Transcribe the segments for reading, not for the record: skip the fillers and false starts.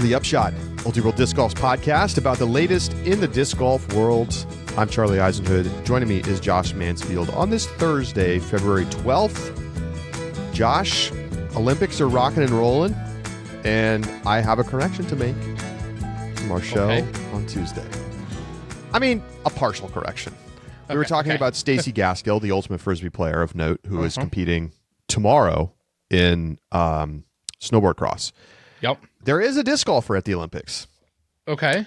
to the Upshot, Multi-World Disc Golf's podcast about the latest in the disc golf world. I'm Charlie Eisenhood. Joining me is Josh Mansfield on this Thursday, February 12th. Josh, Olympics are rocking and rolling, and I have a correction to make from our show on Tuesday. I mean, a partial correction. We were talking about Stacey Gaskill, the ultimate Frisbee player of note, who is competing tomorrow in snowboard cross. Yep. There is a disc golfer at the Olympics. Okay.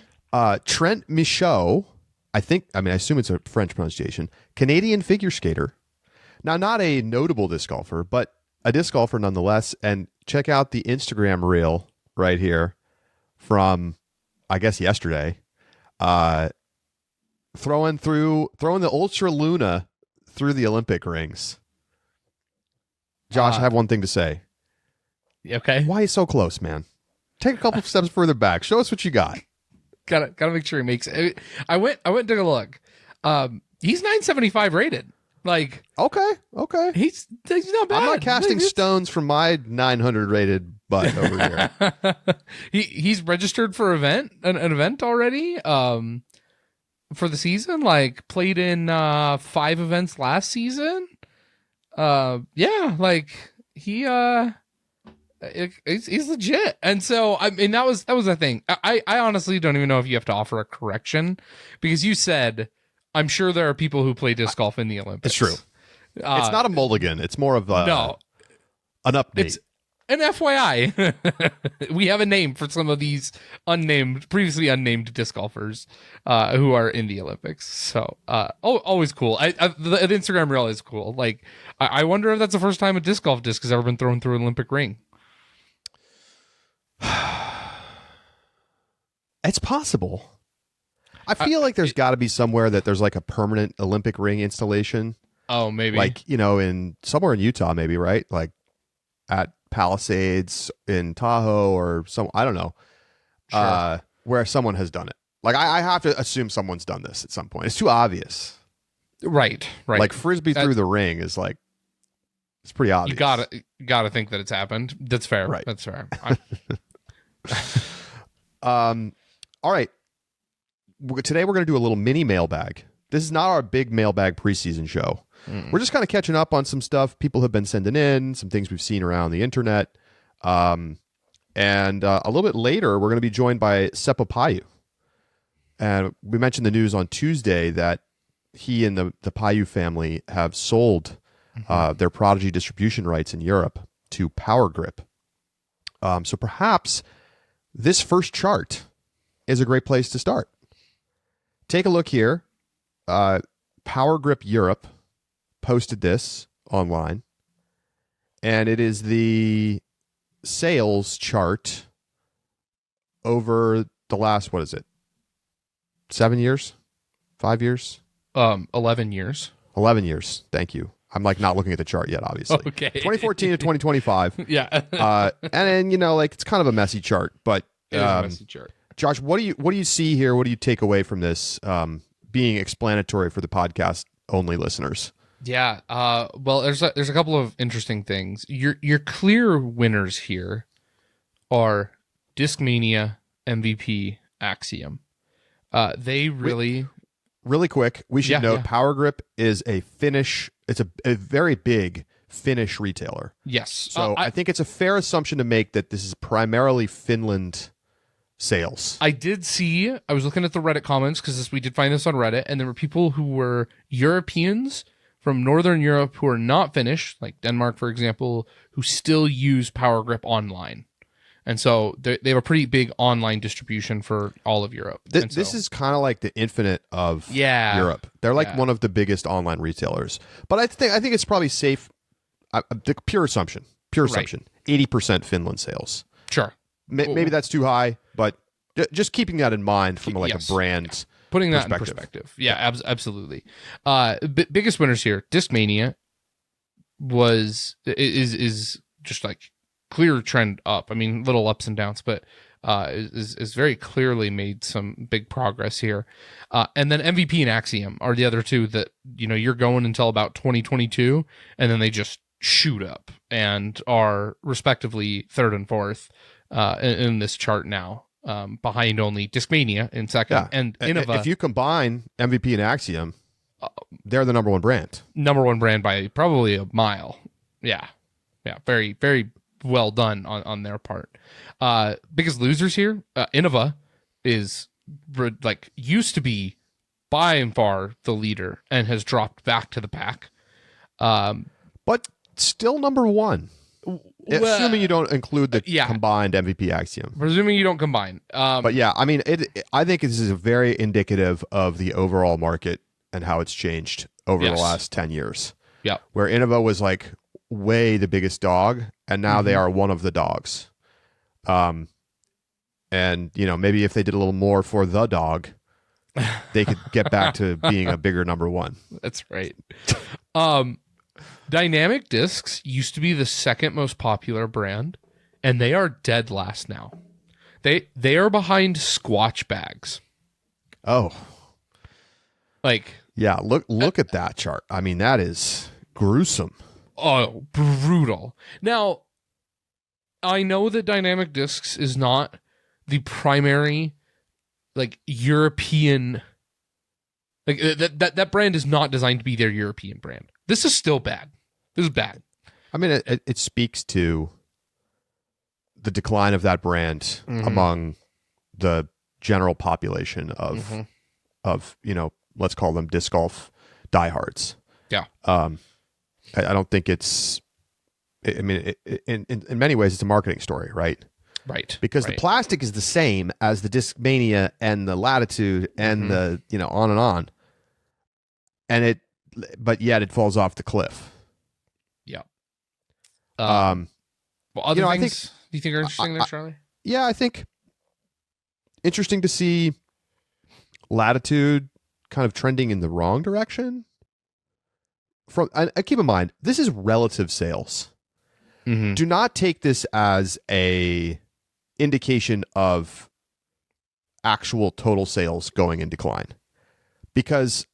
Trent Michaud, I assume it's a French pronunciation, Canadian figure skater. Now, not a notable disc golfer, but a disc golfer nonetheless. And check out the Instagram reel right here from, I guess, yesterday. Throwing the Ultra Luna through the Olympic rings. Josh, I have one thing to say. Okay. Why are you so close, man? Take a couple of steps further back. Show us what you got. Gotta make sure he makes it. I went and took a look. He's 975 rated. Like, okay. He's not bad. I'm not casting stones from my 900 rated butt over here. He's registered for an event already. For the season, like played in 5 events last season. Yeah, like he's legit. And so I mean that was the thing. I honestly don't even know if you have to offer a correction, because you said I'm sure there are people who play disc golf in the Olympics. It's true. It's not a mulligan. It's more of an update. It's an FYI. We have a name for some of these previously unnamed disc golfers who are in the Olympics. So always cool. The Instagram reel is cool. Like I wonder if that's the first time a disc golf disc has ever been thrown through an Olympic ring. It's possible. I feel like there's got to be somewhere that there's like a permanent Olympic ring installation. Oh, maybe. Like, somewhere in Utah, maybe, right? Like at Palisades in Tahoe or I don't know, sure. Where someone has done it. Like I have to assume someone's done this at some point. It's too obvious. Right. Like Frisbee through the ring is like, it's pretty obvious. You gotta think that it's happened. That's fair. Right. That's fair. All right. Today we're going to do a little mini mailbag. This is not our big mailbag preseason show. We're just kind of catching up on some stuff people have been sending in, some things we've seen around the internet. And a little bit later, we're going to be joined by Seppo Paju. And we mentioned the news on Tuesday that he and the Paju family have sold their Prodigy distribution rights in Europe to Powergrip. So perhaps this first chart is a great place to start. Take a look here. Powergrip Europe posted this online, and it is the sales chart over the last, 7 years? 5 years? 11 years. 11 years. Thank you. I'm like not looking at the chart yet, obviously. Okay. 2014 to 2025. Yeah. And then, it's kind of a messy chart, but it is a messy chart. Josh, what do you see here? What do you take away from this being explanatory for the podcast only listeners? Yeah. Well, there's a couple of interesting things. Your clear winners here are Discmania, MVP, Axiom. They really quick. We should note Powergrip is a Finnish. It's a very big Finnish retailer. Yes. So I think it's a fair assumption to make that this is primarily Finland sales. I was looking at the Reddit comments because we did find this on Reddit, and there were people who were Europeans from Northern Europe who are not Finnish, like Denmark, for example, who still use Powergrip online. And so they have a pretty big online distribution for all of Europe. This is kind of like the Infinite of Europe. They're like one of the biggest online retailers. But I think it's probably safe. The pure assumption, 80% Finland sales. Sure. Maybe that's too high, but just keeping that in mind from a brand putting that in perspective. Yeah, absolutely. Biggest winners here, Discmania is just like clear trend up. I mean, little ups and downs, but is very clearly made some big progress here. And then MVP and Axiom are the other two that, you're going until about 2022, and then they just shoot up and are respectively third and fourth in this chart now, behind only Discmania in second, and Innova. If you combine MVP and Axiom, they're the number one brand. Number one brand by probably a mile. Yeah. Very, very well done on their part. Biggest losers here, Innova is used to be by and far the leader and has dropped back to the pack. But still number one. Assuming you don't include the combined MVP Axiom. Presuming you don't combine. But yeah, I mean, I think this is very indicative of the overall market and how it's changed over the last 10 years. Yeah. Where Innova was like way the biggest dog, and now they are one of the dogs. And, maybe if they did a little more for the dog, they could get back to being a bigger number one. That's right. Dynamic Discs used to be the second most popular brand, and they are dead last now. They are behind Squatch bags. Oh. Yeah, look at that chart. I mean, that is gruesome. Oh, brutal. Now, I know that Dynamic Discs is not the primary European that brand is not designed to be their European brand. This is still bad. This is bad. I mean, it speaks to the decline of that brand among the general population of let's call them disc golf diehards. Yeah. I don't think it's. I mean, in many ways, it's a marketing story, right? Right. Because the plastic is the same as the Discmania and the Latitude and the on and on, but yet it falls off the cliff. Yeah. Well, other things do you think are interesting there, Charlie? Yeah, I think interesting to see Latitude kind of trending in the wrong direction. I keep in mind, this is relative sales. Do not take this as a indication of actual total sales going in decline, because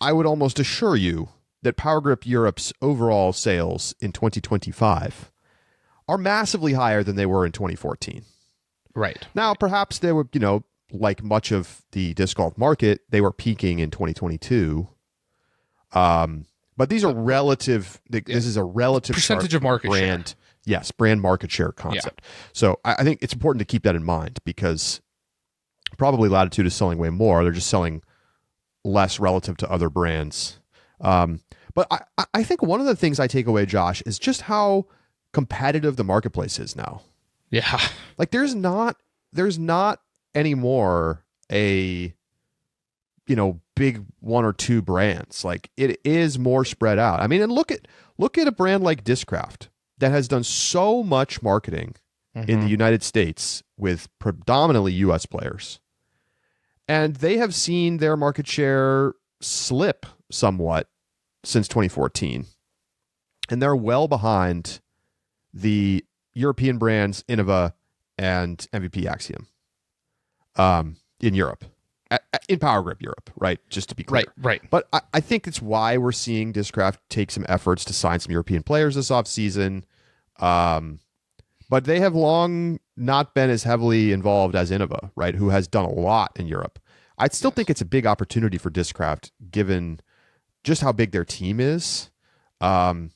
I would almost assure you that Powergrip Europe's overall sales in 2025 are massively higher than they were in 2014. Right. Now, perhaps they were, like much of the disc golf market, they were peaking in 2022. But these are relative. This is a relative percentage of market brand. Share. Yes, brand market share concept. Yeah. So I think it's important to keep that in mind, because probably Latitude is selling way more. They're just selling less relative to other brands. But I think one of the things I take away, Josh, is just how competitive the marketplace is now. Yeah. There's not anymore a big one or two brands. It is more spread out. I mean, and look at a brand like Discraft that has done so much marketing in the United States with predominantly US players. And they have seen their market share slip somewhat since 2014. And they're well behind the European brands Innova and MVP Axiom in Europe. In Powergrip Europe, right? Just to be clear. Right. But I think it's why we're seeing Discraft take some efforts to sign some European players this offseason. But they have long not been as heavily involved as Innova, right? Who has done a lot in Europe. I still think it's a big opportunity for Discraft, given just how big their team is. And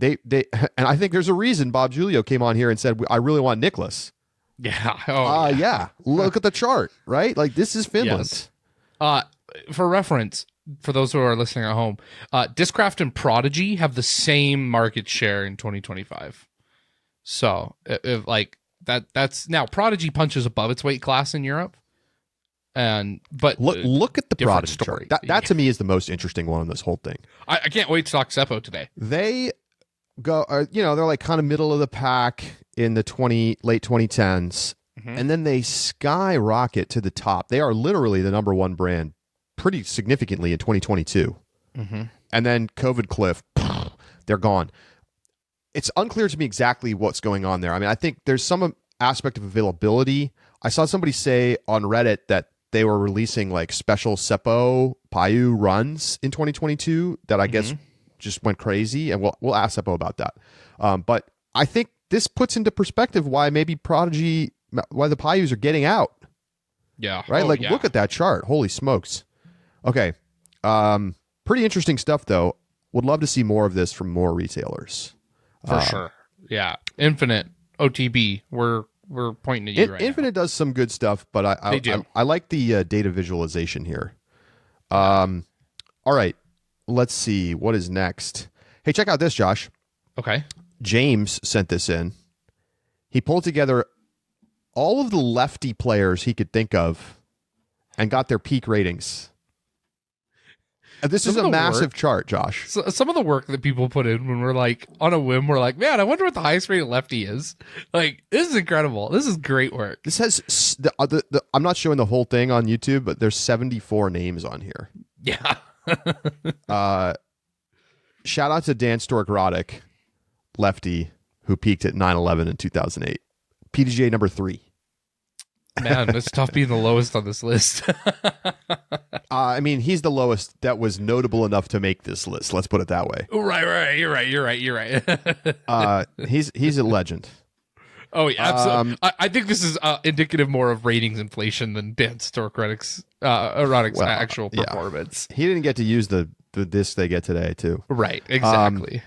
I think there's a reason Bob Giulio came on here and said, I really want Nicholas. Yeah. Yeah. Look at the chart, right? This is Finland. Yes. For reference, for those who are listening at home, Discraft and Prodigy have the same market share in 2025. So, that's now Prodigy punches above its weight class in Europe. But look at the Prodigy story. Chart. That to me is the most interesting one in this whole thing. I can't wait to talk Seppo today. They go, they're kind of middle of the pack in the late 2010s, and then they skyrocket to the top. They are literally the number one brand pretty significantly in 2022. And then COVID cliff, they're gone. It's unclear to me exactly what's going on there. I mean, I think there's some aspect of availability. I saw somebody say on Reddit that they were releasing special Seppo Paju runs in 2022 that I guess just went crazy, and we'll ask Seppo about that. But I think this puts into perspective why maybe Prodigy, why the Pajus are getting out. Yeah. Right? Oh, like, yeah. look at that chart. Holy smokes. Okay. Pretty interesting stuff, though. Would love to see more of this from more retailers. For sure. Yeah. Infinite OTB. We're pointing at you right Infinite does some good stuff, but I like the data visualization here. All right. Let's see. What is next? Hey, check out this, Josh. Okay. James sent this in. He pulled together all of the lefty players he could think of and got their peak ratings. And this is a massive chart, Josh. So, some of the work that people put in when we're like on a whim, we're like, man, I wonder what the highest rated lefty is. Like, this is incredible. This is great work. This has I'm not showing the whole thing on YouTube, but there's 74 names on here. Yeah. Shout out to Dan Stork-Roddick, lefty, who peaked at 911 in 2008. PDGA number 3. Man, it's tough being the lowest on this list. I mean, he's the lowest that was notable enough to make this list. Let's put it that way. Right. You're right. He's a legend. Oh, yeah, absolutely. I think this is indicative more of ratings inflation than Dan Stork-Roddick's actual performance. He didn't get to use the disc they get today, too. Right, exactly.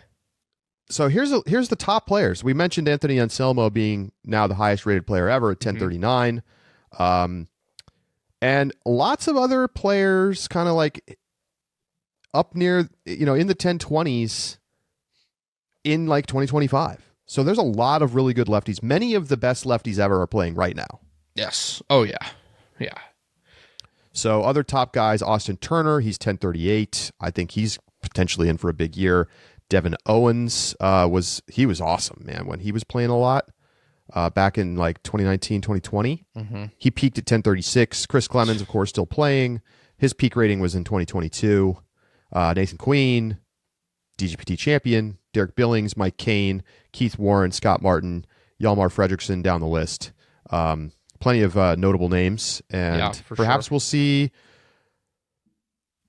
So here's the top players. We mentioned Anthony Anselmo being now the highest rated player ever at 1039. And lots of other players kind of like up near, in the 1020s in like 2025. So there's a lot of really good lefties. Many of the best lefties ever are playing right now. Yes. Oh, yeah. Yeah. So other top guys, Austin Turner, he's 1038. I think he's potentially in for a big year. Devin Owens was awesome, man, when he was playing a lot back in like 2019, 2020. Mm-hmm. He peaked at 1036. Chris Clemens, of course, still playing. His peak rating was in 2022. Nathan Queen, DGPT champion, Derek Billings, Mike Kane, Keith Warren, Scott Martin, Hjalmar Fredrickson down the list. Plenty of notable names, and perhaps we'll see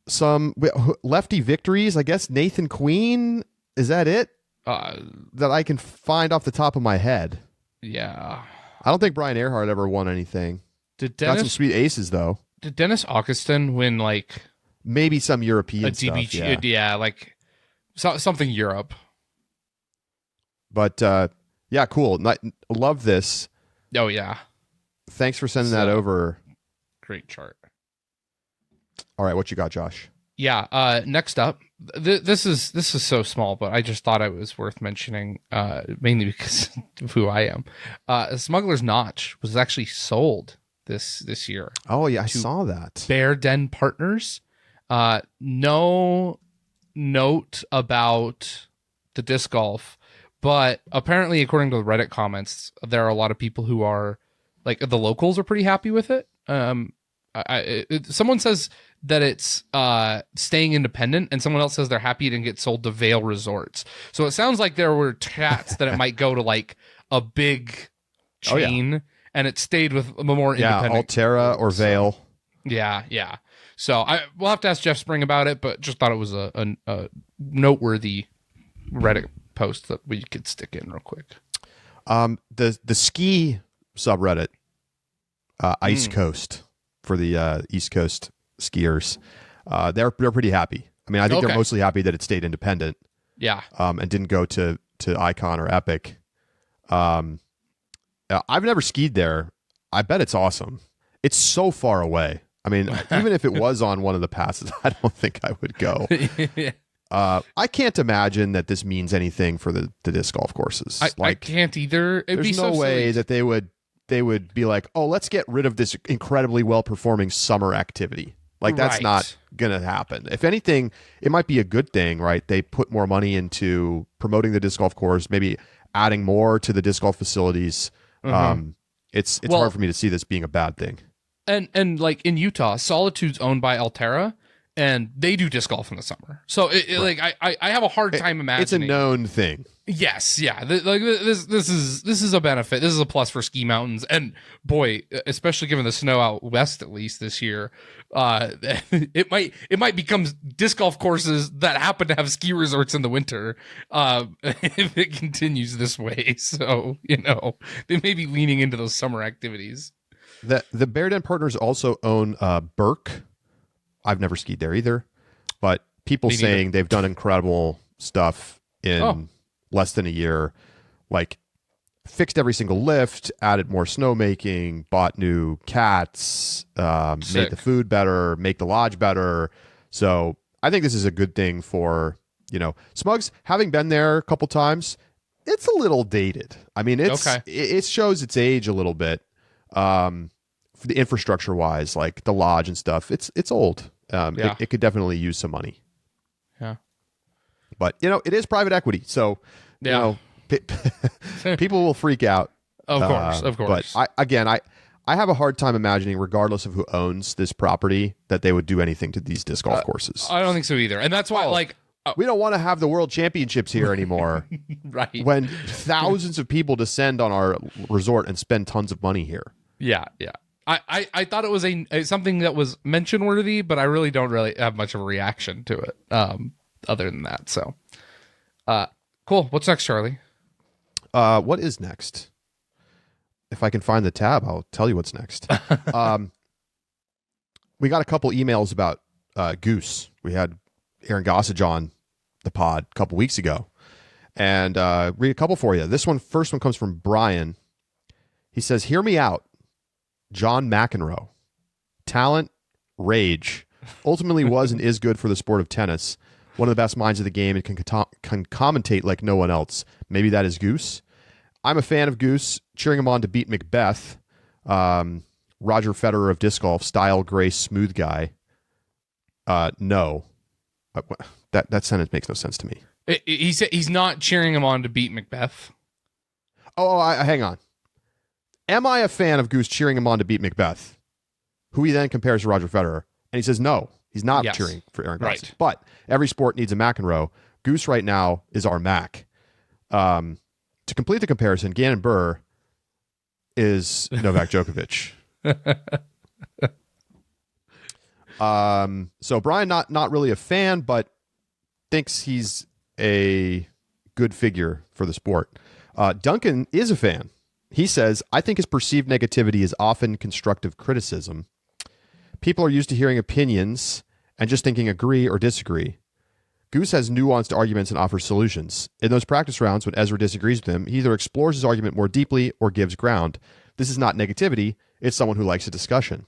some lefty victories. I guess Nathan Queen, is that it? That I can find off the top of my head. Yeah. I don't think Brian Earhart ever won anything. Got some sweet aces, though. Did Dennis Augustin win, like... Maybe some European stuff, DBG, yeah, like something Europe. But, yeah, cool. Love this. Oh, yeah. Thanks for sending that over. Great chart. All right, what you got, Josh? Yeah. Next up, this is so small, but I just thought it was worth mentioning, mainly because of who I am. Smugglers Notch was actually sold this year. Oh yeah, I saw that. Bear Den Partners. No note about the disc golf, but apparently, according to the Reddit comments, there are a lot of people who are like the locals are pretty happy with it. Someone says that it's staying independent, and someone else says they're happy it didn't get sold to Vail Resorts. So it sounds like there were chats that it might go to like a big chain, and it stayed with a more independent. Altera or Vail. Yeah. So we'll have to ask Jeff Spring about it, but just thought it was a noteworthy Reddit post that we could stick in real quick. The ski subreddit, Ice Coast, for the East Coast skiers, they're pretty happy. I mean, I think they're mostly happy that it stayed independent. Yeah. And didn't go to Icon or Epic. I've never skied there. I bet it's awesome. It's so far away. I mean, even if it was on one of the passes, I don't think I would go. I can't imagine that this means anything for the disc golf courses. I can't either. There's no way that they would be like, oh, let's get rid of this incredibly well-performing summer activity. Like, that's not going to happen. If anything, it might be a good thing, right? They put more money into promoting the disc golf course, maybe adding more to the disc golf facilities. Mm-hmm. It's hard for me to see this being a bad thing. And like in Utah, Solitude's owned by Altera, and they do disc golf in the summer. So I have a hard time imagining. It's a known thing. Yes, yeah. This is a benefit. This is a plus for ski mountains, and boy, especially given the snow out west, at least this year, it might become disc golf courses that happen to have ski resorts in the winter, if it continues this way. So they may be leaning into those summer activities. The Bear Den partners also own Burke. I've never skied there either, but people saying they've done incredible stuff in less than a year, like fixed every single lift, added more snowmaking, bought new cats, made the food better, make the lodge better. So I think this is a good thing for, Smugs, having been there a couple times, it's a little dated. I mean, it shows its age a little bit. For the infrastructure wise, like the lodge and stuff, it's old. It could definitely use some money. Yeah. But, it is private equity. So, people will freak out. Of course. But I have a hard time imagining, regardless of who owns this property, that they would do anything to these disc golf courses. I don't think so either. And that's why, we don't want to have the world championships here anymore. Right. When thousands of people descend on our resort and spend tons of money here. Yeah. I thought it was something that was mention worthy, but I really don't have much of a reaction to it. Other than that. So, cool. What's next, Charlie? What is next? If I can find the tab, I'll tell you what's next. We got a couple emails about Goose. We had Aaron Gossage on the pod a couple weeks ago, and read a couple for you. First one comes from Brian. He says, "Hear me out. John McEnroe, talent, rage, ultimately was and is good for the sport of tennis. One of the best minds of the game and can commentate like no one else. Maybe that is Goose. I'm a fan of Goose, cheering him on to beat Macbeth. Roger Federer of disc golf, style, grace, smooth guy. No. That sentence makes no sense to me. He said he's not cheering him on to beat Macbeth. Hang on. Am I a fan of Goose cheering him on to beat Macbeth? Who he then compares to Roger Federer. And he says no. He's not cheering for Aaron Gossage. Right. But every sport needs a McEnroe. Goose right now is our Mac. To complete the comparison, Gannon Burr is Novak Djokovic. So Brian, not really a fan, but thinks he's a good figure for the sport. Duncan is a fan. He says, I think his perceived negativity is often constructive criticism. People are used to hearing opinions and just thinking agree or disagree. Goose has nuanced arguments and offers solutions. In those practice rounds, when Ezra disagrees with him, he either explores his argument more deeply or gives ground. This is not negativity. It's someone who likes a discussion.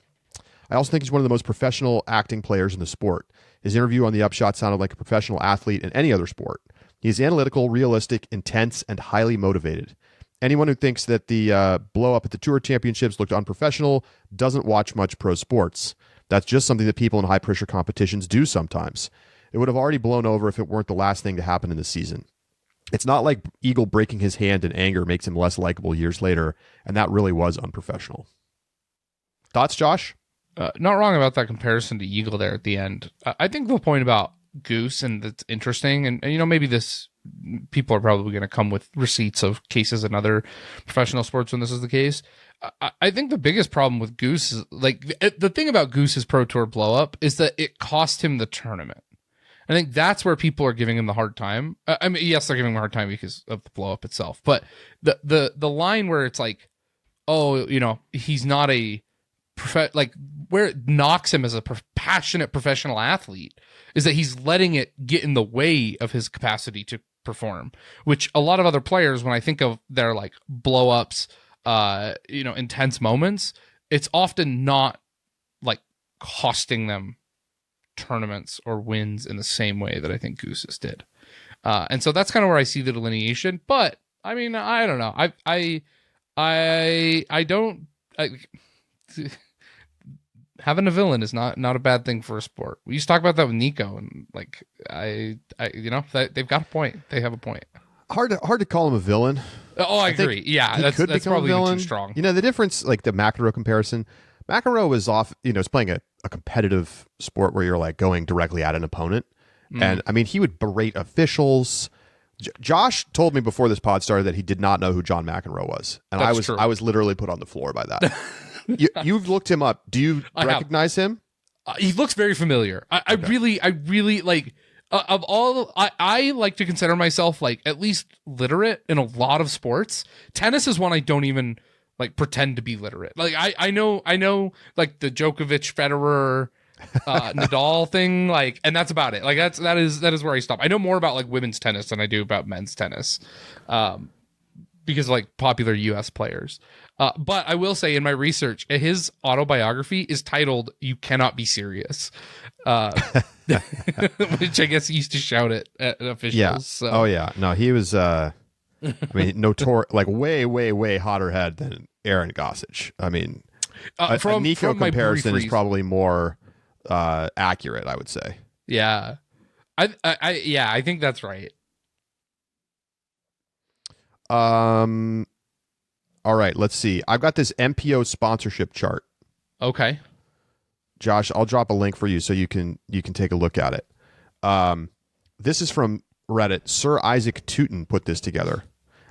I also think he's one of the most professional acting players in the sport. His interview on the Upshot sounded like a professional athlete in any other sport. He is analytical, realistic, intense, and highly motivated. Anyone who thinks that the blow-up at the Tour Championships looked unprofessional doesn't watch much pro sports. That's just something that people in high-pressure competitions do sometimes. It would have already blown over if it weren't the last thing to happen in the season. It's not like Eagle breaking his hand in anger makes him less likable years later, and that really was unprofessional. Thoughts, Josh? Not wrong about that comparison to Eagle there at the end. I think the point about Goose, and that's interesting, and maybe this, people are probably going to come with receipts of cases in other professional sports when this is the case. I think the biggest problem with Goose is, the thing about Goose's Pro Tour blow up is that it cost him the tournament. I think that's where people are giving him the hard time. I mean, yes, they're giving him a hard time because of the blow up itself, but the line where it's like, oh, he's not a where it knocks him as a passionate professional athlete is that he's letting it get in the way of his capacity to perform, which a lot of other players, when I think of their blow ups, intense moments, it's often not costing them tournaments or wins in the same way that I think Goose's did. And so that's kind of where I see the delineation, but I mean, I don't know. I don't, having a villain is not a bad thing for a sport. We used to talk about that with Nico, and they've got a point. They have a point. Hard to call him a villain. Oh, I agree. Yeah, that's probably too strong. The difference, the McEnroe comparison. McEnroe was is playing a competitive sport where you're going directly at an opponent, and I mean he would berate officials, Josh told me before this pod started that he did not know who John McEnroe was, and That's true. I was literally put on the floor by that. You've looked him up. Do you recognize him? He looks very familiar. I really like. Of all, I like to consider myself like at least literate in a lot of sports. Tennis is one I don't even like pretend to be literate. Like I know like the Djokovic, Federer, Nadal thing, like, and that's about it. Like that is where I stop. I know more about like women's tennis than I do about men's tennis, because of, like, popular U.S. players. But I will say in my research, his autobiography is titled "You Cannot Be Serious," which I guess he used to shout at officials. Yeah. So. Oh yeah. No, he was. I mean, like way hotter head than Aaron Gossage. I mean, a Nico comparison is probably more accurate, I would say. Yeah, I think that's right. All right, let's see. I've got this MPO sponsorship chart. Okay. Josh, I'll drop a link for you so you can take a look at it. This is from Reddit. Sir Isaac Tootin put this together.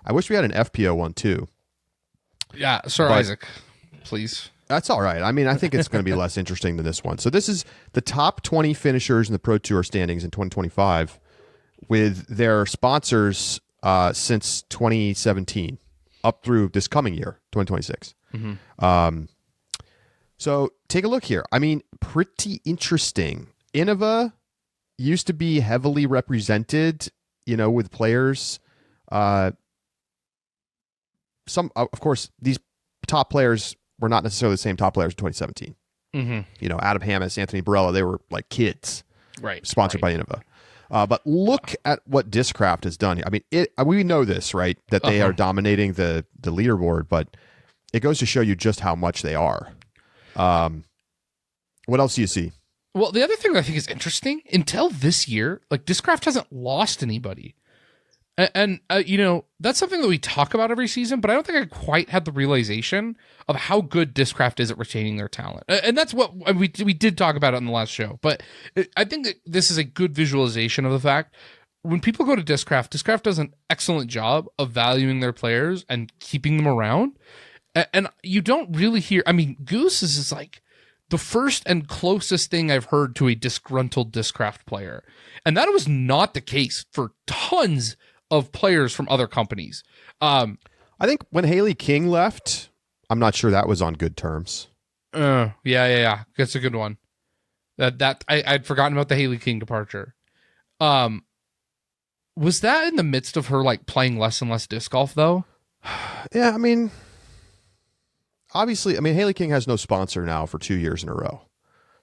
I wish we had an FPO one too. Yeah, Sir Isaac, please. That's all right. I mean, I think it's going to be less interesting than this one. So this is the top 20 finishers in the Pro Tour standings in 2025 with their sponsors since 2017 up through this coming year, 2026. Mm-hmm. So take a look here. I mean, pretty interesting. Innova used to be heavily represented, with players. Of course, these top players were not necessarily the same top players in 2017. Mm-hmm. Adam Hammes, Anthony Barella, they were like kids, right? Sponsored by Innova. But look at what Discraft has done here. I mean, we know this, right? That they are dominating the leaderboard, but it goes to show you just how much they are. What else do you see? Well, the other thing that I think is interesting, until this year, like Discraft hasn't lost anybody. And that's something that we talk about every season, but I don't think I quite had the realization of how good Discraft is at retaining their talent. And that's what we did talk about it on the last show. But I think that this is a good visualization of the fact when people go to Discraft does an excellent job of valuing their players and keeping them around. And you don't really hear, I mean, Goose is like the first and closest thing I've heard to a disgruntled Discraft player. And that was not the case for tons of players from other companies. I think when Haley King left, I'm not sure that was on good terms. Yeah. That's a good one. I'd forgotten about the Haley King departure. Was that in the midst of her like playing less and less disc golf though? Yeah, I mean, obviously, Haley King has no sponsor now for 2 years in a row.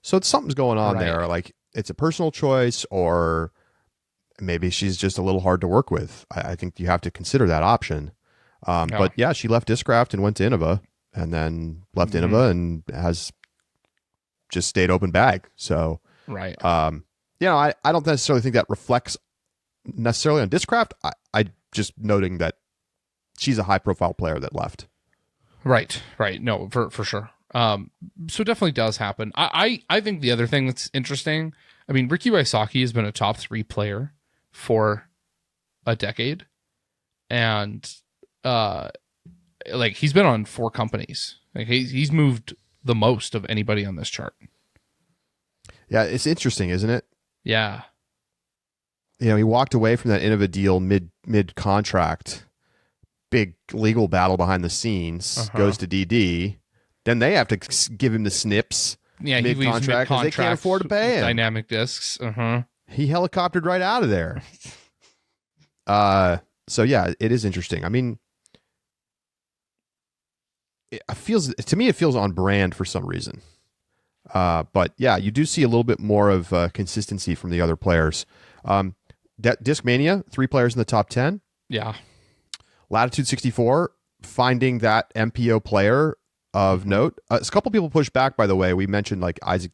So something's going on there. Like it's a personal choice, or maybe she's just a little hard to work with. I think you have to consider that option. But yeah, she left Discraft and went to Innova, and then left Innova and has just stayed open bag. So, right. I don't necessarily think that reflects necessarily on Discraft. I just noting that she's a high profile player that left. Right. No, for sure. So it definitely does happen. I think the other thing that's interesting, I mean, Ricky Wysocki has been a top 3 player for a decade, and like he's been on 4 companies. Like he's moved the most of anybody on this chart. Yeah, it's interesting, isn't it? Yeah. He walked away from that Innova deal mid contract. Big legal battle behind the scenes. Goes to DD. Then they have to give him the snips. Yeah, mid contract because they can't afford to pay him. Dynamic discs. He helicoptered right out of there. So yeah, it is interesting. I mean, it feels on brand for some reason. But yeah, you do see a little bit more of consistency from the other players. That Discmania, 3 players in the top 10. Yeah. Latitude 64, finding that MPO player of note. A couple people pushed back, by the way. We mentioned like Isaac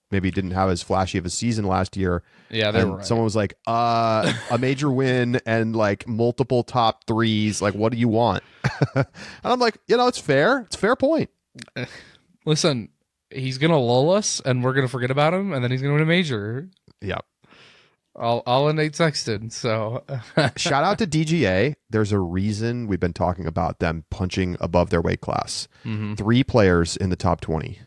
maybe didn't have as flashy of a season last year. Yeah, they were right. Someone was like, a major win and like multiple top 3s. Like, what do you want? And I'm like, it's fair. It's a fair point. Listen, he's going to lull us and we're going to forget about him, and then he's going to win a major. Yep. All in Nate Sexton. So Shout out to DGA. There's a reason we've been talking about them punching above their weight class. 3 players in the top 20.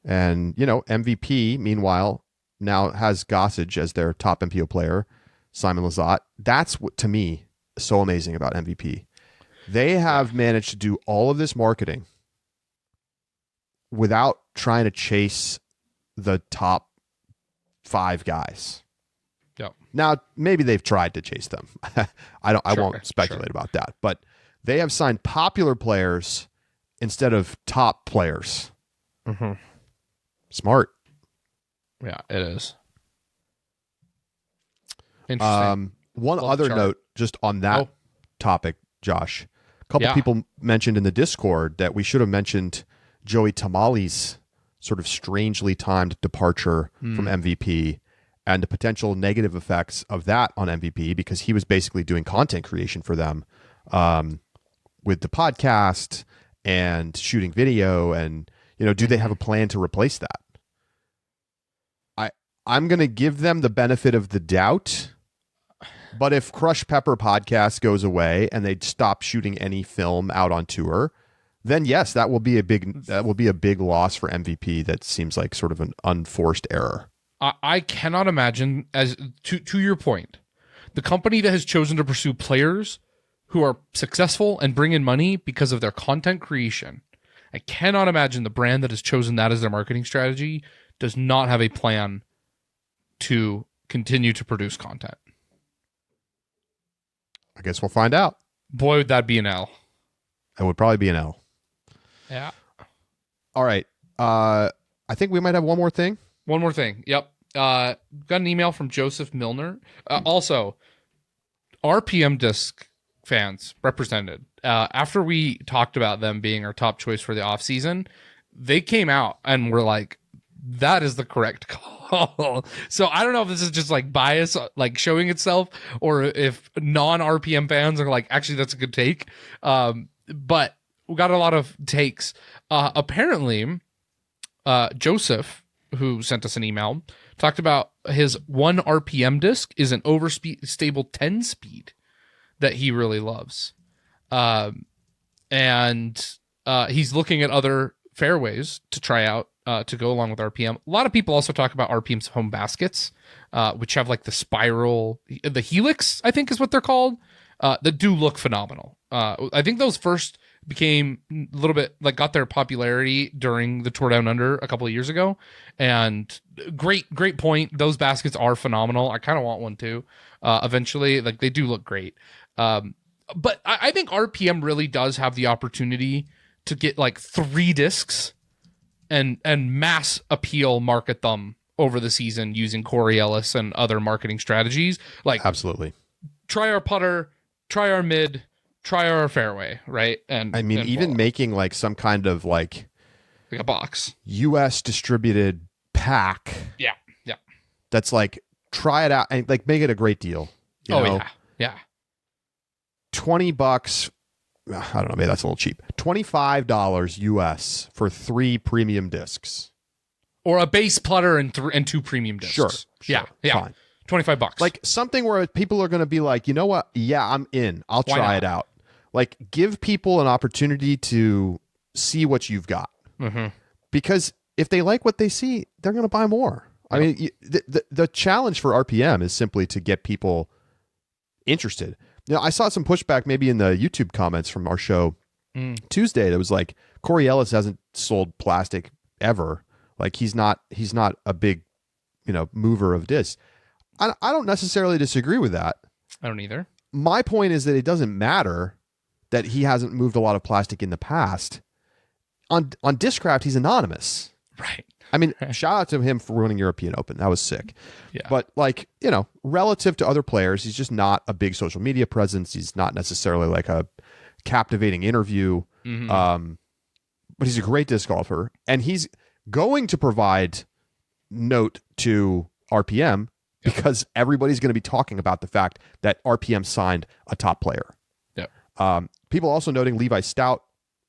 And, MVP, meanwhile, now has Gossage as their top MPO player, Simon Lizotte. That's what, to me, is so amazing about MVP. They have managed to do all of this marketing without trying to chase the top 5 guys. Yep. Now, maybe they've tried to chase them. I won't speculate about that. But they have signed popular players instead of top players. Smart. Yeah, it is. Interesting. One other note just on that topic, Josh. A couple people mentioned in the Discord that we should have mentioned Joey Temali's sort of strangely timed departure from MVP and the potential negative effects of that on MVP, because he was basically doing content creation for them with the podcast and shooting video. And, do they have a plan to replace that? I'm going to give them the benefit of the doubt. But if Crush Pepper podcast goes away and they stop shooting any film out on tour, then yes, that will be a big loss for MVP. That seems like sort of an unforced error. I cannot imagine, as to your point, the company that has chosen to pursue players who are successful and bring in money because of their content creation. I cannot imagine the brand that has chosen that as their marketing strategy does not have a plan to continue to produce content. I guess we'll find out. Boy, would that be an L. It would probably be an L. Yeah. All right. I think we might have one more thing. One more thing. Yep. Got an email from Joseph Milner. Also, RPM Disc fans represented. After we talked about them being our top choice for the off season, they came out and were like, that is the correct call. So I don't know if this is just like bias, like showing itself, or if non-RPM fans are like, actually, that's a good take. But we got a lot of takes. Apparently, Joseph, who sent us an email, talked about his 1 RPM disc is an overstable 10 speed that he really loves. And he's looking at other fairways to try out to go along with RPM. A lot of people also talk about RPM's home baskets, which have like the spiral, the helix, I think is what they're called, that do look phenomenal. I think those first became a little bit like got their popularity during the Tour Down Under a couple of years ago. And great point. Those baskets are phenomenal. I kind of want one too. Eventually, like they do look great. But I think RPM really does have the opportunity to get like 3 discs and mass appeal market them over the season using Corey Ellis and other marketing strategies. Like, absolutely, try our putter, try our mid, try our fairway, right? And I mean, and even voila. making like some kind of like a box US distributed pack. Yeah. That's like, try it out and like make it a great deal. You know? Yeah. $20. I don't know, maybe that's a little cheap. $25 US for 3 premium discs. Or a base putter and 2 premium discs. Sure. Yeah. Fine. $25. Like something where people are going to be like, you know what? Yeah, I'm in. I'll try it out. Like, give people an opportunity to see what you've got. Mm-hmm. Because if they like what they see, they're going to buy more. I mean, the challenge for RPM is simply to get people interested. I saw some pushback maybe in the YouTube comments from our show Tuesday that was like, Corey Ellis hasn't sold plastic ever. Like, he's not a big, mover of discs. I don't necessarily disagree with that. I don't either. My point is that it doesn't matter that he hasn't moved a lot of plastic in the past. On Discraft, he's anonymous. Right. I mean, shout out to him for winning European Open. That was sick. Yeah. But like, relative to other players, he's just not a big social media presence. He's not necessarily like a captivating interview. Mm-hmm. But he's a great disc golfer, and he's going to provide note to RPM because everybody's going to be talking about the fact that RPM signed a top player. Yeah. People also noting Levi Stout,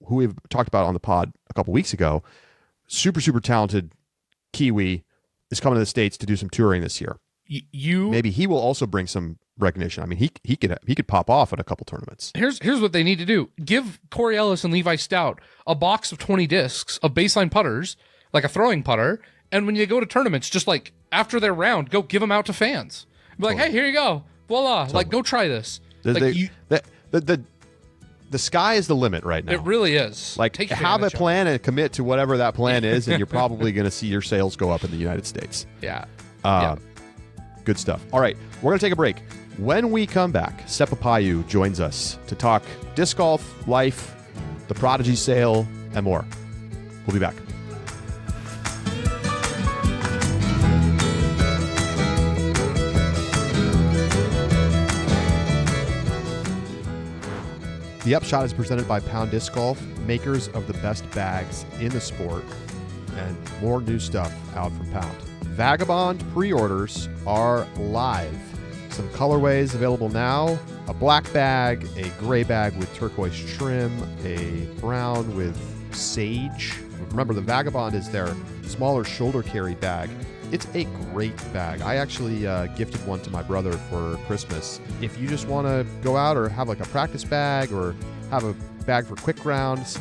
who we've talked about on the pod a couple weeks ago, super, super talented Kiwi, is coming to the States to do some touring this year. You Maybe he will also bring some recognition. I mean, he could pop off at a couple tournaments. Here's what they need to do. Give Corey Ellis and Levi Stout a box of 20 discs of baseline putters, like a throwing putter, and when you go to tournaments, just like after their round, go give them out to fans. Be like, hey, here you go. Voila. Totally. Like, go try this. The sky is the limit right now. It really is. Like, have a plan and commit to whatever that plan is, and you're probably going to see your sales go up in the United States. Yeah. Good stuff. All right, we're going to take a break. When we come back, Seppo Paju joins us to talk disc golf, life, the Prodigy sale, and more. We'll be back. The Upshot is presented by Pound Disc Golf, makers of the best bags in the sport, and more new stuff out from Pound. Vagabond pre-orders are live. Some colorways available now: a black bag, a gray bag with turquoise trim, a brown with sage. Remember, the Vagabond is their smaller shoulder carry bag. It's a great bag. I actually gifted one to my brother for Christmas. If you just want to go out or have like a practice bag or have a bag for quick rounds,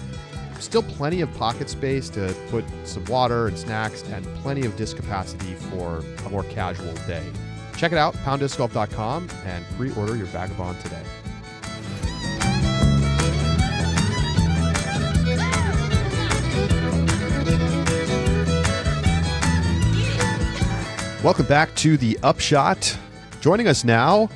still plenty of pocket space to put some water and snacks, and plenty of disc capacity for a more casual day. Check it out, pounddiscgolf.com, and pre-order your Vagabond today. Welcome back to the Upshot. Joining us now,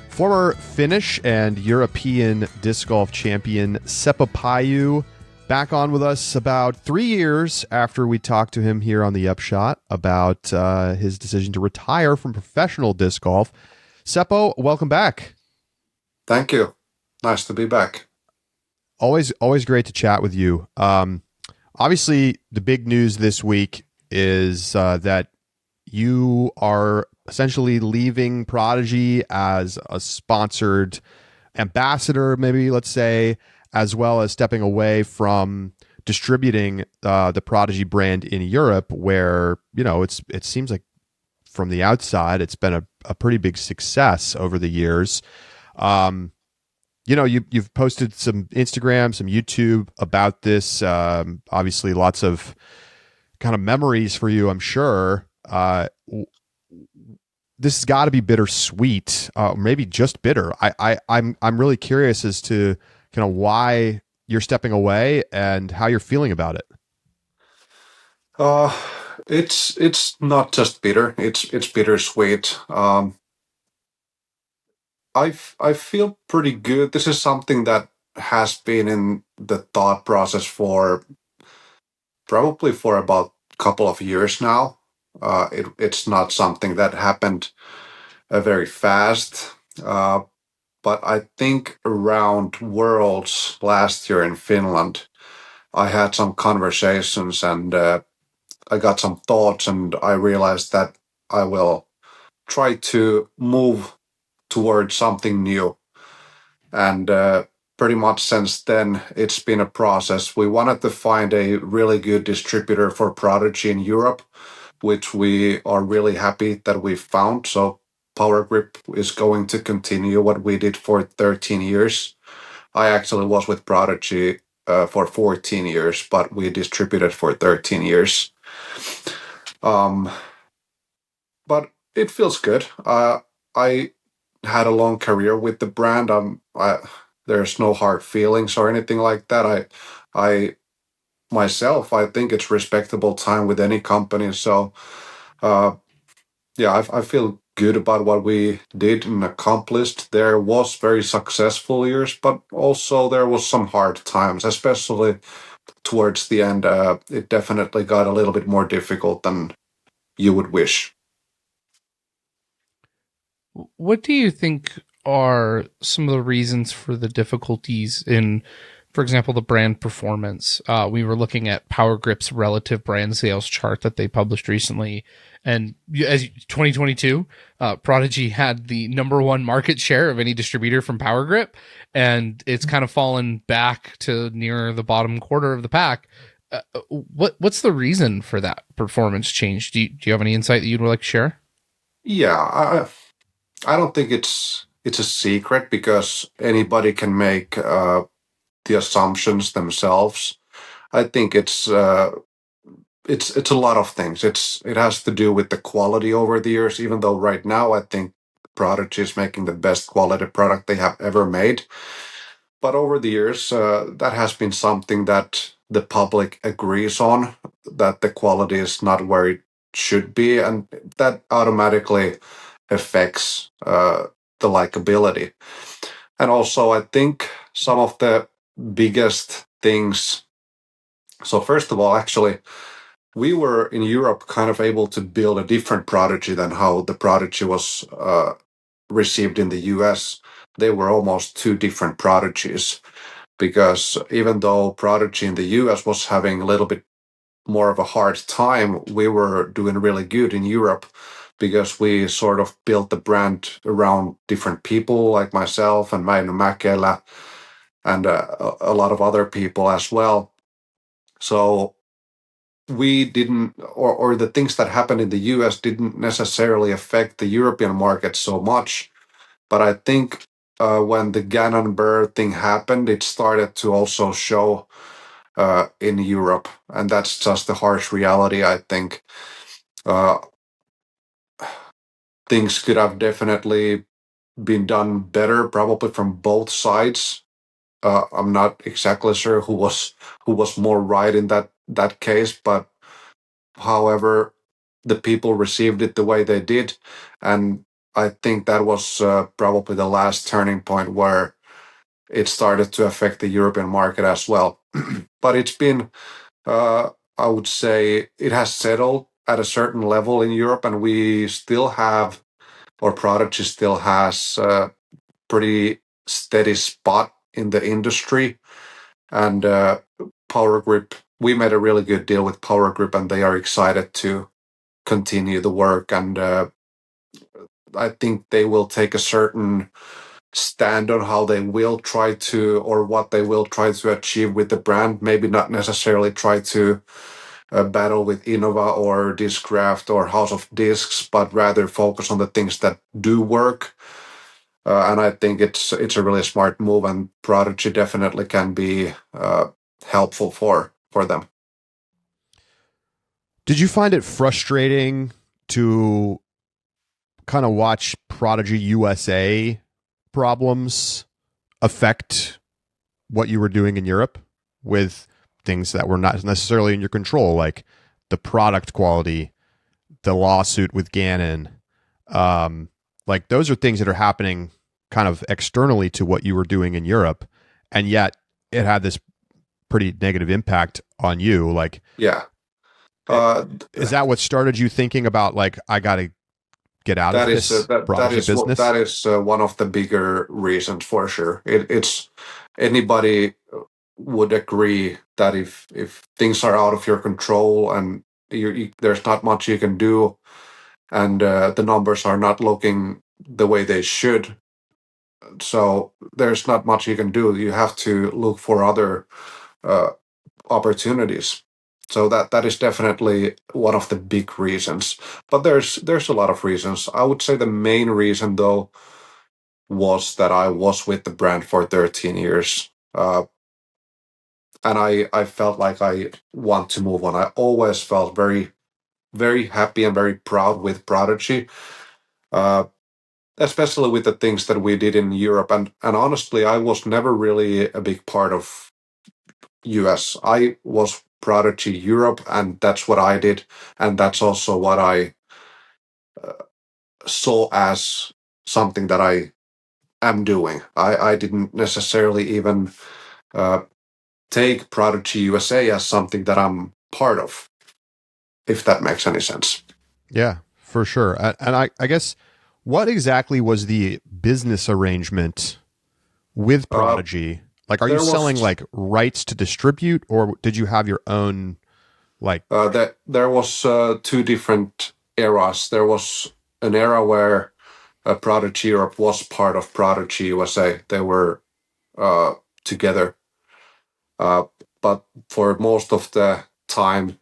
former Finnish and European disc golf champion Seppo Paju, back on with us about 3 years after we talked to him here on the Upshot about his decision to retire from professional disc golf. Seppo, welcome back. Thank you. Nice to be back. Always great to chat with you. Obviously, the big news this week is that you are essentially leaving Prodigy as a sponsored ambassador, maybe let's say, as well as stepping away from distributing the Prodigy brand in Europe, where, you know, it seems like from the outside it's been a pretty big success over the years. You know, you've posted some Instagram, some YouTube about this. Obviously, lots of kind of memories for you, I'm sure. This has got to be bittersweet, maybe just bitter. I'm really curious as to kind of why you're stepping away and how you're feeling about it. It's not just bitter. It's bittersweet. I feel pretty good. This is something that has been in the thought process for probably for about a couple of years now. It's not something that happened very fast. But I think around Worlds last year in Finland, I had some conversations and I got some thoughts, and I realized that I will try to move towards something new. And pretty much since then, it's been a process. We wanted to find a really good distributor for Prodigy in Europe, which we are really happy that we found. So Powergrip is going to continue what we did for 13 years. I actually was with Prodigy for 14 years, but we distributed for 13 years. But it feels good. I had a long career with the brand. There's no hard feelings or anything like that. I myself, I think it's respectable time with any company. So, I feel good about what we did and accomplished. There was very successful years, but also there was some hard times, especially towards the end. It definitely got a little bit more difficult than you would wish. What do you think are some of the reasons for the difficulties in, for example, the brand performance? We were looking at Powergrip's relative brand sales chart that they published recently. And as 2022, Prodigy had the #1 market share of any distributor from Powergrip, and it's kind of fallen back to near the bottom quarter of the pack. What's the reason for that performance change? Do you have any insight that you'd like to share? Yeah, I don't think it's a secret because anybody can make the assumptions themselves. I think it's a lot of things. It has to do with the quality over the years. Even though right now I think Prodigy is making the best quality product they have ever made, but over the years that has been something that the public agrees on, that the quality is not where it should be, and that automatically affects the likability. And also, I think some of the biggest things. So first of all, actually, we were in Europe kind of able to build a different Prodigy than how the Prodigy was received in the US. They were almost two different Prodigies because even though Prodigy in the US was having a little bit more of a hard time, we were doing really good in Europe because we sort of built the brand around different people like myself and Mainu Mäkelä and a lot of other people as well. So we didn't, or the things that happened in the US didn't necessarily affect the European market so much. But I think when the Gannon Burr thing happened, it started to also show in Europe. And that's just the harsh reality, I think. Uh, Things could have definitely been done better, probably from both sides. I'm not exactly sure who was more right in that case, but however, the people received it the way they did, and I think that was probably the last turning point where it started to affect the European market as well. But it's been, I would say, it has settled at a certain level in Europe, and we still have, or Prodigy still has, a pretty steady spot in the industry. And Powergrip, we made a really good deal with Powergrip, and they are excited to continue the work. And I think they will take a certain stand on how they will try to, or what they will try to achieve with the brand. Maybe not necessarily try to battle with Innova or Discraft or House of Discs, but rather focus on the things that do work. And I think it's a really smart move, and Prodigy definitely can be helpful for them. Did you find it frustrating to kind of watch Prodigy USA problems affect what you were doing in Europe with things that were not necessarily in your control, like the product quality, the lawsuit with Gannon? Like those are things that are happening kind of externally to what you were doing in Europe, and yet it had this pretty negative impact on you. Like, Yeah. is that what started you thinking about, like, I got to get out of this Prodigy business? That is one of the bigger reasons for sure. It's anybody would agree that if things are out of your control and there's not much you can do, and the numbers are not looking the way they should, so there's not much you can do. You have to look for other uh, opportunities. So that is definitely one of the big reasons. But there's a lot of reasons. I would say the main reason though was that I was with the brand for 13 years. And I felt like I want to move on. I always felt very, very happy and very proud with Prodigy, uh, especially with the things that we did in Europe. And honestly, I was never really a big part of US. I was Prodigy Europe, and that's what I did. And that's also what I saw as something that I am doing. I didn't necessarily even uh, take Prodigy USA as something that I'm part of, if that makes any sense. Yeah, for sure. And I guess, what exactly was the business arrangement with Prodigy? Like, are you selling like rights to distribute, or did you have your own, like? That there was two different eras. There was an era where Prodigy Europe was part of Prodigy USA. They were together. but for most of the time,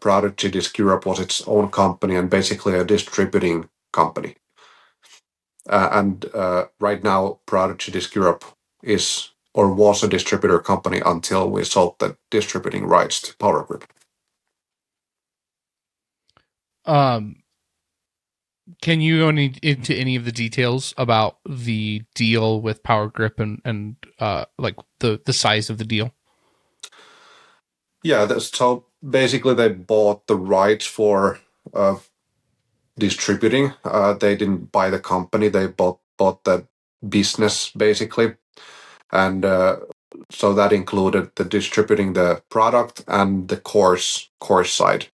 Prodigy Disc Europe was its own company and basically a distributing company. And right now, Prodigy Disc Europe is or was a distributor company until we sold the distributing rights to Powergrip. Can you go into any of the details about the deal with Powergrip and like the size of the deal? Yeah, so basically they bought the rights for distributing. They didn't buy the company; they bought the business basically, and so that included the distributing the product and the course side.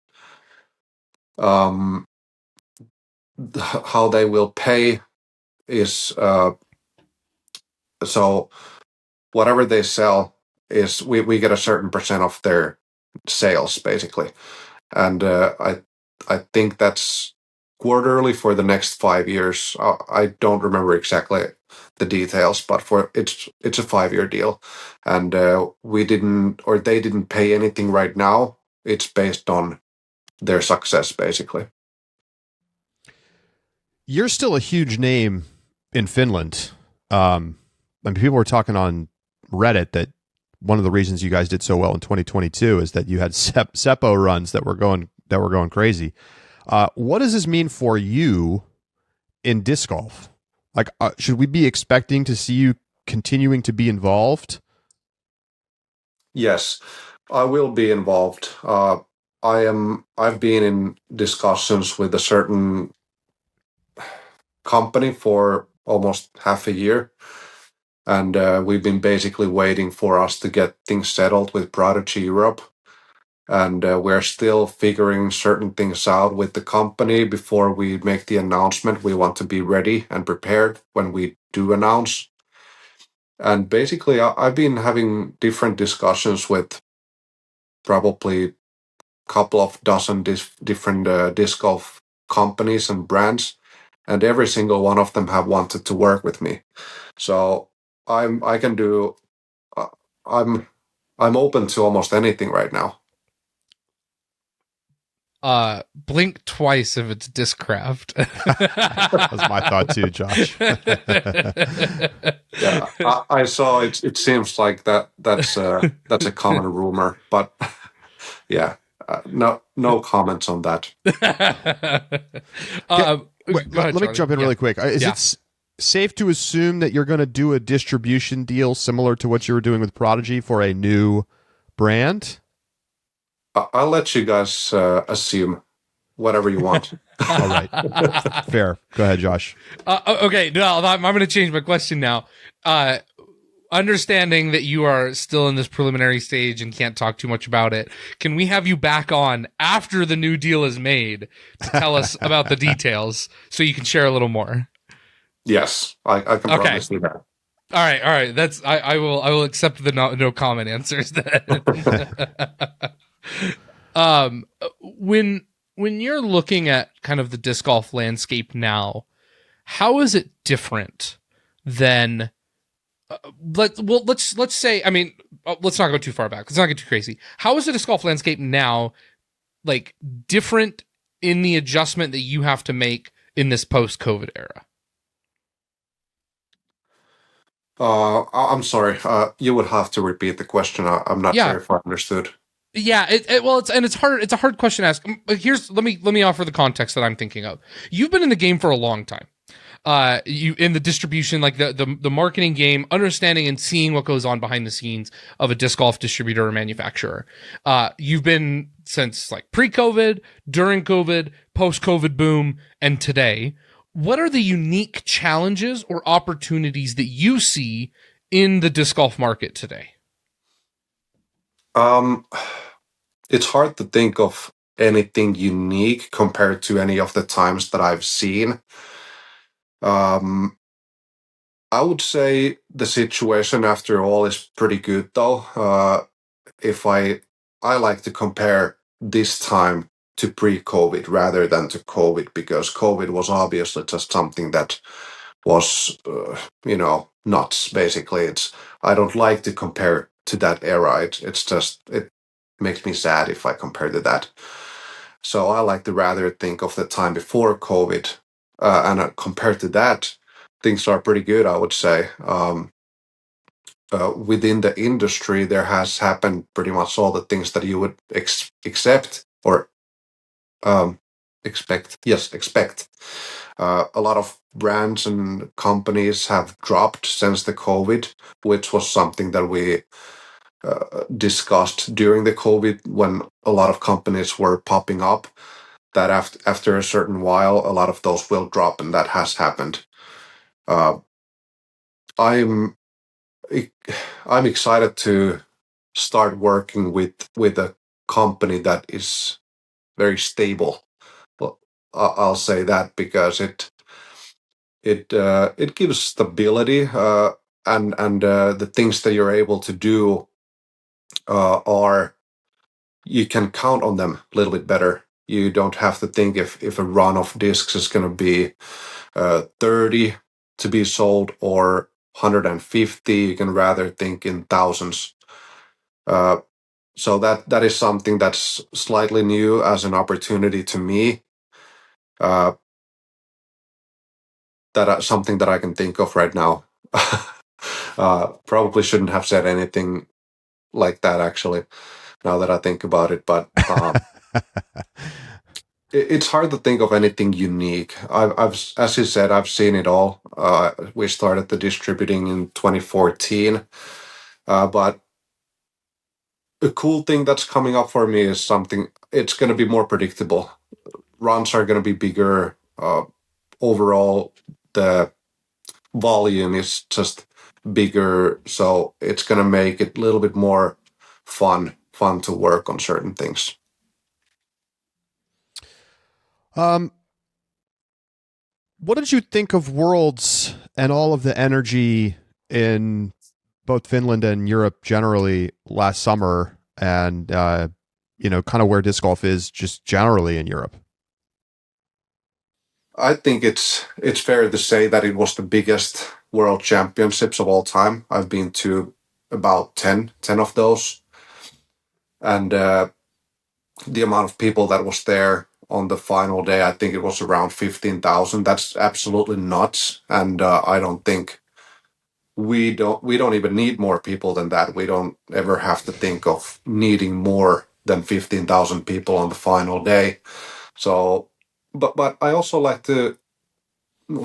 How they will pay is so whatever they sell is we get a certain percent of their sales basically, and I think that's quarterly for the next 5 years. I don't remember exactly the details, but for it's a 5-year deal, and we didn't or they didn't pay anything right now. It's based on their success basically. You're still a huge name in Finland. I mean, people were talking on Reddit that one of the reasons you guys did so well in 2022 is that you had Seppo runs that were going crazy. What does this mean for you in disc golf? Like, should we be expecting to see you continuing to be involved? Yes, I will be involved. I've been in discussions with a certain company for almost half a year, and we've been basically waiting for us to get things settled with Prodigy Europe, and we're still figuring certain things out with the company before we make the announcement. We want to be ready and prepared when we do announce. And basically, I've been having different discussions with probably a couple of dozen different disc golf companies and brands, and every single one of them have wanted to work with me. So I'm open to almost anything right now. Blink twice if it's Discraft. That's my thought too, Josh. Yeah, I saw it. It seems like that's a common rumor, but yeah, no comments on that. Let me jump in really quick. Is it safe to assume that you're going to do a distribution deal similar to what you were doing with Prodigy for a new brand? I'll let you guys assume whatever you want. All right. Fair. Go ahead, Josh. Okay. No, I'm going to change my question now. Understanding that you are still in this preliminary stage and can't talk too much about it, can we have you back on after the new deal is made to tell us about the details so you can share a little more? Yes, I can promise you that. All right. That's I will accept the no comment answers then. When you're looking at kind of the disc golf landscape now, how is it different than let's say, I mean, let's not go too far back. Let's not get too crazy. How is the disc golf landscape now like different in the adjustment that you have to make in this post-COVID era? I'm sorry. You would have to repeat the question. I'm not sure if I understood. Yeah, it's hard. It's a hard question to ask. Let me offer the context that I'm thinking of. You've been in the game for a long time. You in the distribution, like the marketing game, understanding and seeing what goes on behind the scenes of a disc golf distributor or manufacturer. You've been since like pre-COVID, during COVID, post-COVID boom, and today. What are the unique challenges or opportunities that you see in the disc golf market today? It's hard to think of anything unique compared to any of the times that I've seen. I would say the situation after all is pretty good though. If I like to compare this time to pre-COVID rather than to COVID, because COVID was obviously just something that was, nuts. Basically, I don't like to compare to that era. It's just, it makes me sad if I compare to that. So I like to rather think of the time before COVID, and compared to that, things are pretty good, I would say. Within the industry, there has happened pretty much all the things that you would accept or expect. Yes, expect. A lot of brands and companies have dropped since the COVID, which was something that we discussed during the COVID when a lot of companies were popping up. That after a certain while, a lot of those will drop, and that has happened. Uh, I'm I'm excited to start working with a company that is very stable. Well, I'll say that because it gives stability, and the things that you're able to do are, you can count on them a little bit better. You don't have to think if a run of discs is going to be 30 to be sold or 150. You can rather think in thousands. Uh, so that is something that's slightly new as an opportunity to me. Something that I can think of right now. Probably shouldn't have said anything like that, actually, now that I think about it. But it's hard to think of anything unique. I've, as you said, I've seen it all. We started the distributing in 2014, but a cool thing that's coming up for me is something. It's going to be more predictable. Runs are going to be bigger. Overall, the volume is just bigger, so it's going to make it a little bit more fun to work on certain things. What did you think of Worlds and all of the energy in both Finland and Europe generally last summer, and kind of where disc golf is just generally in Europe? I think it's fair to say that it was the biggest world championships of all time. I've been to about 10 of those. And the amount of people that was there on the final day, I think it was around 15,000. That's absolutely nuts. And I don't think we don't even need more people than that. We don't ever have to think of needing more than 15,000 people on the final day. So, but I also like to,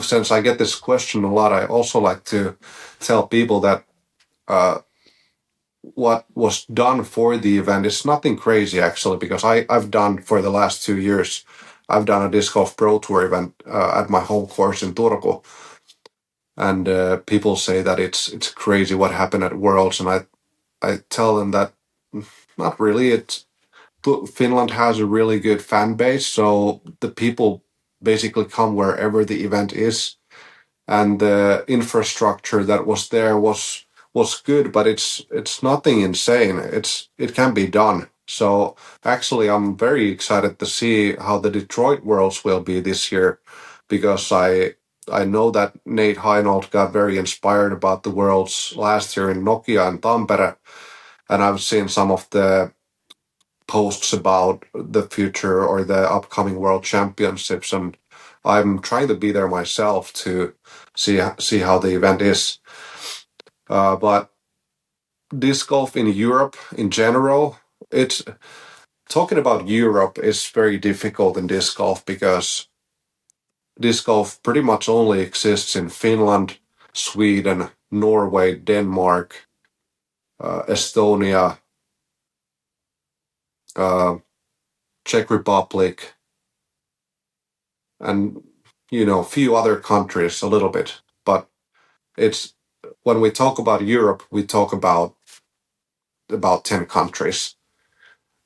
since I get this question a lot, I also like to tell people that what was done for the event is nothing crazy, actually, because I've done for the last 2 years, I've done a disc golf pro tour event at my home course in Turku, and people say that it's crazy what happened at Worlds, and I tell them that not really. Finland has a really good fan base, so the people basically come wherever the event is, and the infrastructure that was there was good, but it's nothing insane. It can be done. So actually, I'm very excited to see how the Detroit Worlds will be this year, because I know that Nate Heinold got very inspired about the Worlds last year in Nokia and Tampere, and I've seen some of the posts about the future or the upcoming World Championships, and I'm trying to be there myself to see how the event is. But disc golf in Europe in general, it's talking about Europe is very difficult in disc golf, because disc golf pretty much only exists in Finland, Sweden, Norway, Denmark, Estonia, Czech Republic, and few other countries a little bit. But it's, when we talk about Europe, we talk about 10 countries.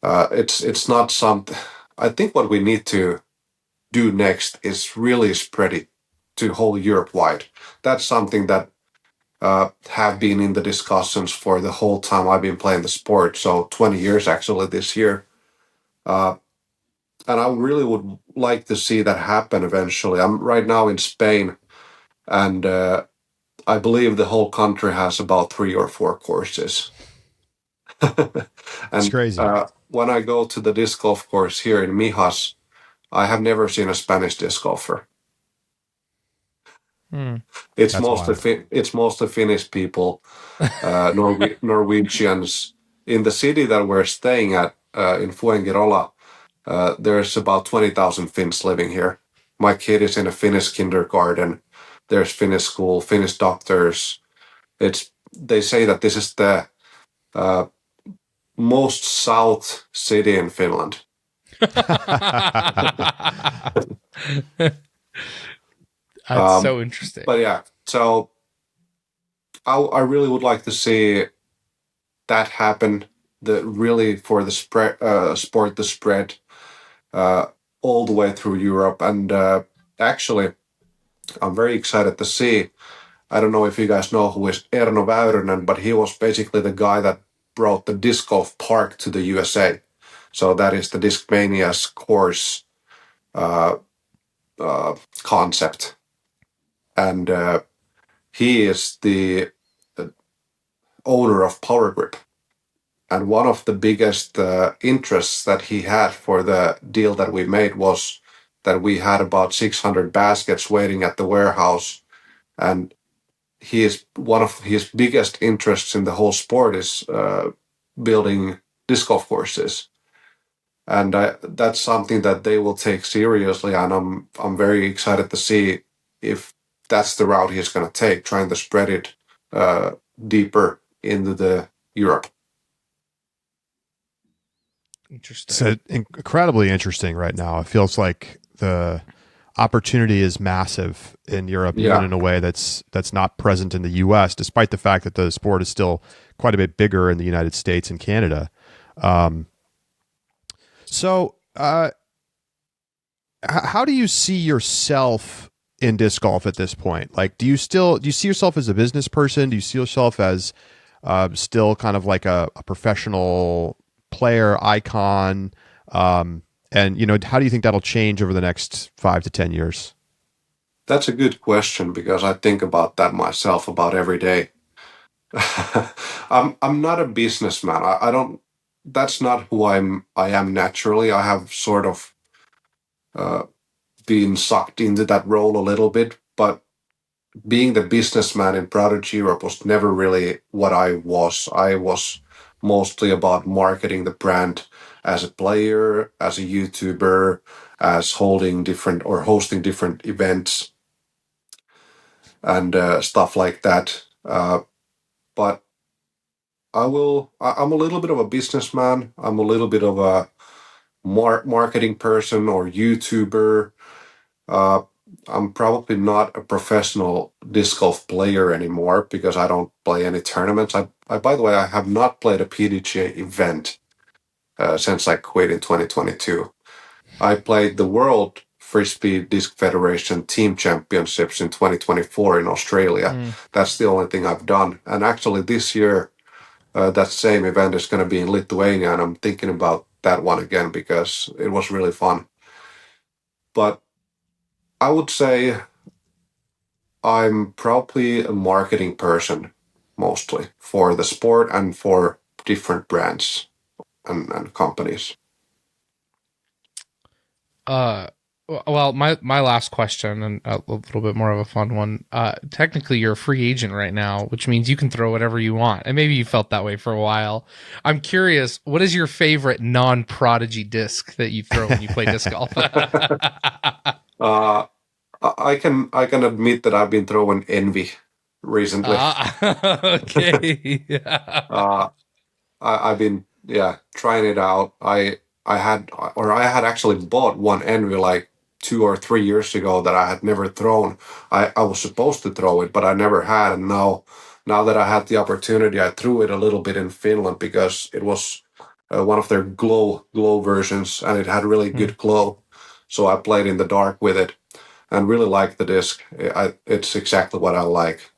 It's not something. I think what we need to do next is really spread it to whole Europe wide. That's something that have been in the discussions for the whole time I've been playing the sport. So 20 years actually this year. And I really would like to see that happen eventually. I'm right now in Spain, and I believe the whole country has about 3 or 4 courses. It's And crazy. when I go to the disc golf course here in Mijas, I have never seen a Spanish disc golfer. It's That's mostly wild. it's mostly Finnish people, Norwegians. In the city that we're staying at in Fuengirola, there's about 20,000 Finns living here. My kid is in a Finnish kindergarten. There's Finnish school, Finnish doctors. They say that this is the uh, most south city in Finland. That's so interesting. But yeah, so I really would like to see that happen. Really for the sport to spread uh, all the way through Europe. And actually, I'm very excited to see. I don't know if you guys know who is Erno Väyrynen, but he was basically the guy that brought the disc golf park to the USA. So that is the Discmania's course uh, concept, and he is the owner of Powergrip. And one of the biggest interests that he had for the deal that we made was that we had about 600 baskets waiting at the warehouse. And one of his biggest interests in the whole sport is building disc golf courses. And that's something that they will take seriously. And I'm very excited to see if that's the route he's going to take, trying to spread it deeper into the Europe. Interesting. It's incredibly interesting right now. It feels like the opportunity is massive in Europe, even in a way that's not present in the U.S., despite the fact that the sport is still quite a bit bigger in the United States and Canada. So how do you see yourself in disc golf at this point? Like, do you see yourself as a business person? Do you see yourself as still kind of like a professional player icon? And, how do you think that'll change over the next 5 to 10 years? That's a good question, because I think about that myself about every day. I'm not a businessman. I don't. That's not who I am naturally. I have sort of been sucked into that role a little bit, but being the businessman in Prodigy Europe was never really what I was. I was mostly about marketing the brand as a player, as a YouTuber, as hosting different events and stuff like that. But I'm a little bit of a businessman. I'm a little bit of a marketing person or YouTuber. Uh, I'm probably not a professional disc golf player anymore because I don't play any tournaments. By the way, I have not played a PDGA event since I quit in 2022. I played the World Frisbee Disc Federation Team Championships in 2024 in Australia. That's the only thing I've done. And actually this year, that same event is going to be in Lithuania, and I'm thinking about that one again because it was really fun. But I would say I'm probably a marketing person mostly for the sport and for different brands and companies. Well, my last question, and a little bit more of a fun one. Technically, you're a free agent right now, which means you can throw whatever you want. And maybe you felt that way for a while. I'm curious, what is your favorite non-Prodigy disc that you throw when you play disc golf? I can admit that I've been throwing Envy recently. Okay. I've been trying it out. I had actually bought one Envy like 2 or 3 years ago that I had never thrown. I was supposed to throw it, but I never had. And now that I had the opportunity, I threw it a little bit in Finland because it was one of their glow versions, and it had really good glow. So I played in the dark with it and really liked the disc. It's exactly what I like.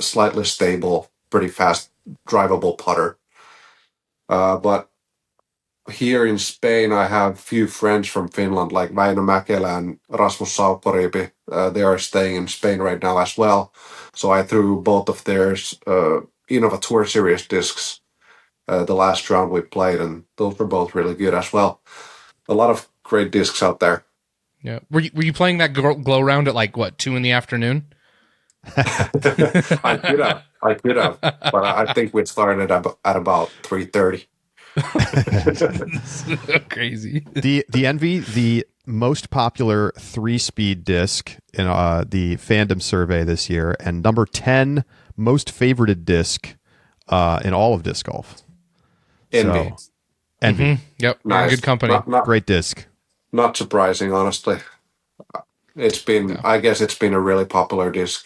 Slightly stable, pretty fast, drivable putter. But here in Spain, I have few friends from Finland, like Väinö Mäkelä and Rasmus Saukoriipi. They are staying in Spain right now as well. So I threw both of their Innova Tour Series discs the last round we played, and those were both really good as well. A lot of great discs out there. Yeah. Were you playing that glow round at like what, 2 PM? I could have, but I think we started at about 3:30. Crazy. The Envy, the most popular 3-speed disc in the fandom survey this year, and number 10 most favorited disc in all of disc golf. Envy. So, Envy. Mm-hmm. Yep. Nice. Good company. Great disc. Not surprising, honestly. It's been, I guess it's been a really popular disc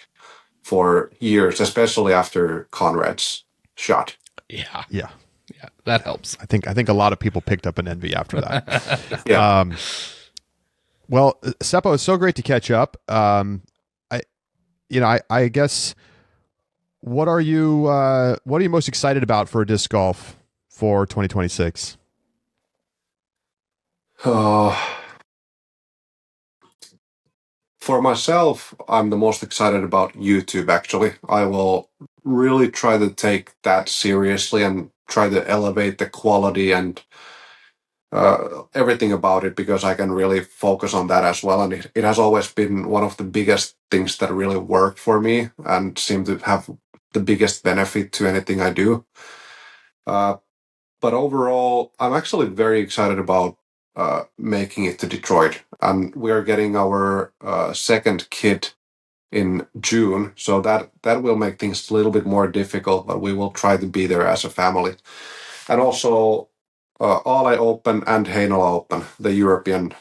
for years, especially after Conrad's shot. Yeah. Yeah. Yeah. That helps. I think a lot of people picked up an Envy after that. Yeah. Well, Seppo, it's so great to catch up. I guess what are you most excited about for disc golf for 2026? For myself, I'm the most excited about YouTube, actually. I will really try to take that seriously and try to elevate the quality and everything about it, because I can really focus on that as well. And it has always been one of the biggest things that really worked for me and seem to have the biggest benefit to anything I do. But overall, I'm actually very excited about making it to Detroit. And we are getting our second kid in June, so that will make things a little bit more difficult, but we will try to be there as a family. And also Ale Open and Heinola Open, the European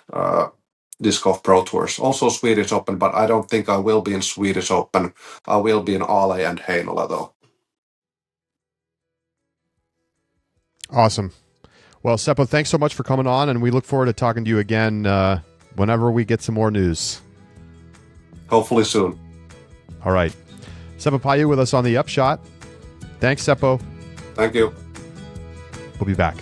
Disc Golf Pro Tours. Also Swedish Open, but I don't think I will be in Swedish Open. I will be in Ale and Heinola, though. Awesome. Well, Seppo, thanks so much for coming on, and we look forward to talking to you again whenever we get some more news. Hopefully soon. All right. Seppo Paju with us on the Upshot. Thanks, Seppo. Thank you. We'll be back.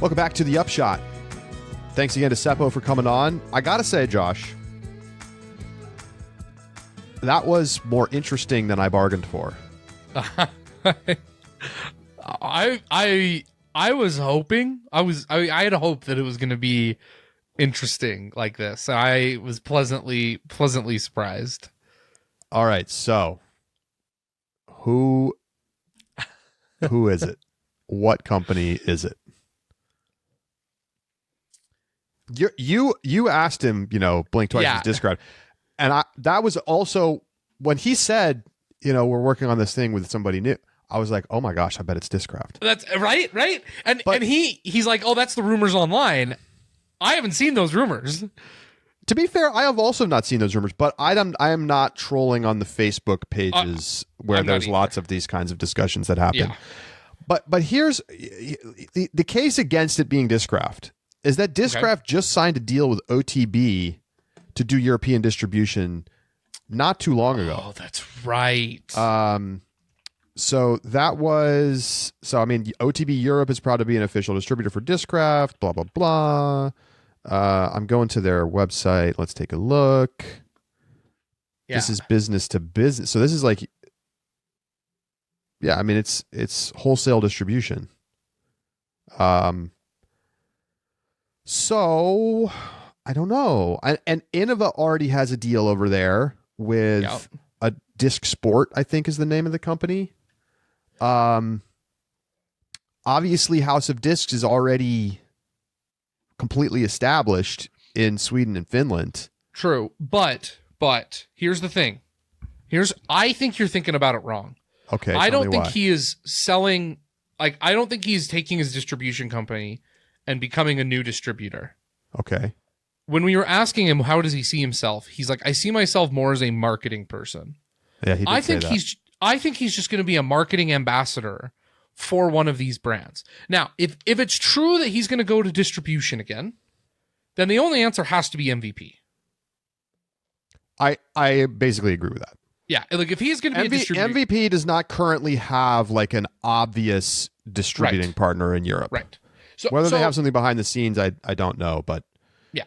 Welcome back to the Upshot. Thanks again to Seppo for coming on. I gotta say, Josh, that was more interesting than I bargained for. I was hoping I had a hope that it was going to be interesting like this. I was pleasantly surprised. All right, so who is it? What company is it? You asked him, blink twice is disc crowd. And that was also when he said, we're working on this thing with somebody new. I was like, oh my gosh, I bet it's Discraft. That's right. And he's like, oh, that's the rumors online. I haven't seen those rumors. To be fair, I have also not seen those rumors, but I am not trolling on the Facebook pages where there's lots of these kinds of discussions that happen. Yeah. But here's the case against it being Discraft is that Discraft just signed a deal with OTB to do European distribution not too long ago. Oh, that's right. So OTB Europe is proud to be an official distributor for Discraft, blah, blah, blah. I'm going to their website. Let's take a look. Yeah. This is business to business. So this is like, it's wholesale distribution. So I don't know. And Innova already has a deal over there with a Disc Sport, I think is the name of the company. Obviously House of Discs is already completely established in Sweden and Finland. True. But here's the thing. I think you're thinking about it wrong. Okay. I don't think he is selling, I don't think he's taking his distribution company and becoming a new distributor. Okay. When we were asking him, how does he see himself? He's like, I see myself more as a marketing person. Yeah, he did say that. I think he's just going to be a marketing ambassador for one of these brands. Now, if it's true that he's going to go to distribution again, then the only answer has to be MVP. I basically agree with that. Yeah, like if he's going to be a distributor, MVP does not currently have like an obvious distributing partner in Europe. Right. Whether they have something behind the scenes, I don't know, but yeah.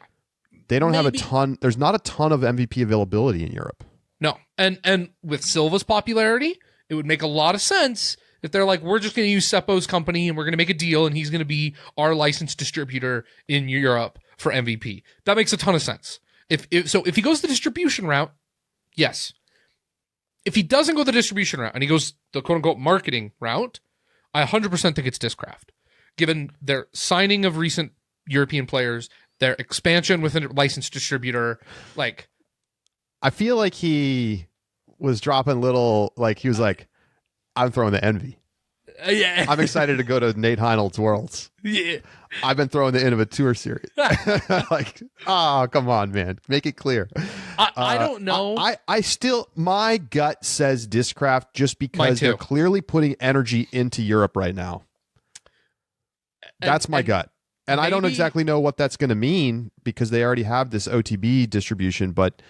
They don't have a maybe. ton. There's not a ton of MVP availability in Europe. No. And with Silva's popularity, it would make a lot of sense if they're like, we're just going to use Seppo's company and we're going to make a deal and he's going to be our licensed distributor in Europe for MVP. That makes a ton of sense. If he goes the distribution route, yes. If he doesn't go the distribution route and he goes the quote-unquote marketing route, I 100% think it's Discraft. Given their signing of recent European players, their expansion with a licensed distributor, like... I feel like he was dropping little, like he was like, I'm throwing the envy. Yeah. I'm excited to go to Nate Heinold's Worlds. Yeah. I've been throwing the Innova Tour series. Like, come on, man. Make it clear. I don't know. I still, my gut says Discraft just because they're clearly putting energy into Europe right now. That's my gut. And I don't exactly know what that's going to mean because they already have this OTB distribution, but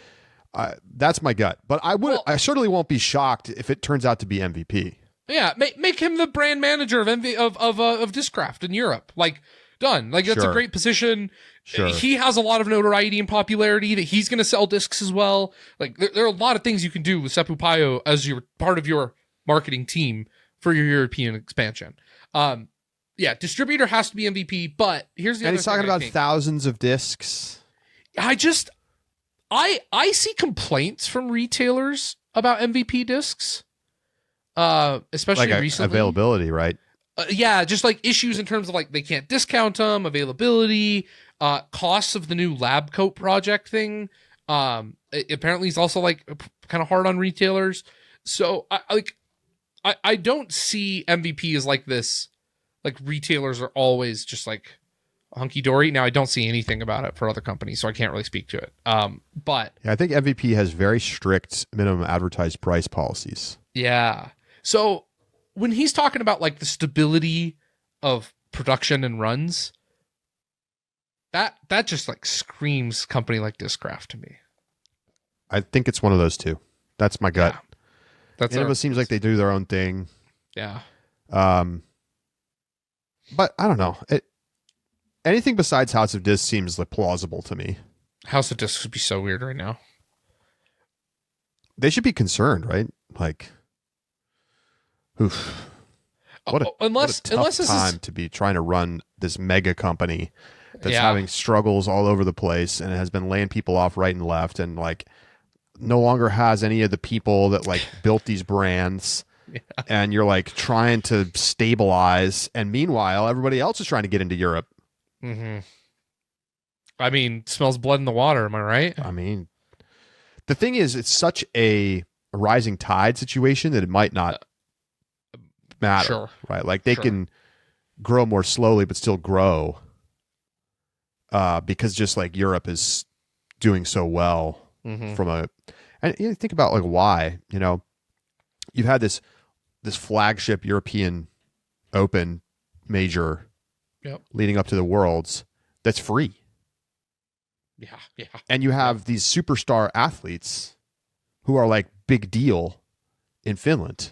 that's my gut. But I certainly won't be shocked if it turns out to be MVP. Yeah, make him the brand manager of Discraft in Europe. Like, done. Like, that's a great position. Sure. He has a lot of notoriety and popularity that he's going to sell discs as well. Like, there are a lot of things you can do with Seppo Paju as your part of your marketing team for your European expansion. Yeah, distributor has to be MVP, but here's the other thing. And he's talking about thousands of discs. I see complaints from retailers about MVP discs. Especially like recently. Availability, right? Yeah, just like issues in terms of like they can't discount them, availability, costs of the new lab coat project thing. Apparently, it's also like kind of hard on retailers. So I don't see MVP as like this. Like retailers are always just like hunky dory. Now I don't see anything about it for other companies, so I can't really speak to it. But yeah, I think MVP has very strict minimum advertised price policies. Yeah. So when he's talking about like the stability of production and runs, that just like screams company like Discraft to me. I think it's one of those two. That's my gut. Yeah. Innova seems like they do their own thing. Yeah. But I don't know. Anything besides House of Discs seems like plausible to me. House of Discs would be so weird right now. They should be concerned, right? Like, oof. What a tough time to be trying to run this mega company that's having struggles all over the place and has been laying people off right and left and like no longer has any of the people that like built these brands. Yeah. And you're like trying to stabilize, and meanwhile everybody else is trying to get into Europe. Mm-hmm. I mean, smells blood in the water, am I right? I mean, the thing is, it's such a rising tide situation that it might not matter, right? Like they can grow more slowly, but still grow because just like Europe is doing so well and you think about like why, you've had this flagship European Open major leading up to the Worlds that's free. Yeah. And you have these superstar athletes who are like big deal in Finland.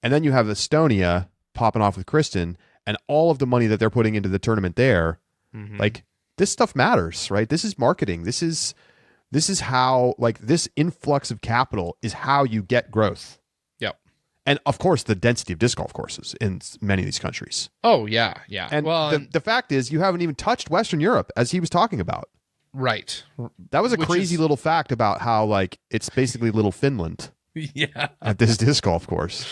And then you have Estonia popping off with Kristen and all of the money that they're putting into the tournament there. Like this stuff matters, right? This is marketing. This is how like this influx of capital is how you get growth. Yep. And of course the density of disc golf courses in many of these countries. Oh yeah. And the fact is you haven't even touched Western Europe as he was talking about. Right. That was a crazy little fact about how like it's basically little Finland. Yeah. At this disc golf course.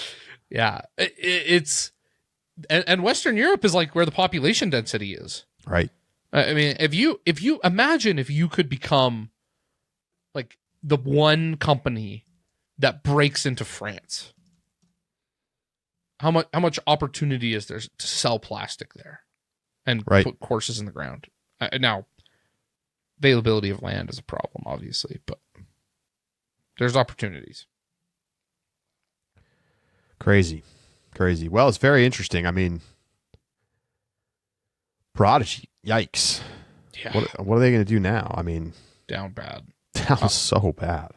Yeah. It's and Western Europe is like where the population density is. Right. I mean, if you imagine if you could become like the one company that breaks into France, how much opportunity is there to sell plastic there and put courses in the ground? Now, availability of land is a problem, obviously, but there's opportunities. Crazy. Well, it's very interesting. I mean, Prodigy, yikes. Yeah. What are they going to do now? I mean, down bad. Down so bad.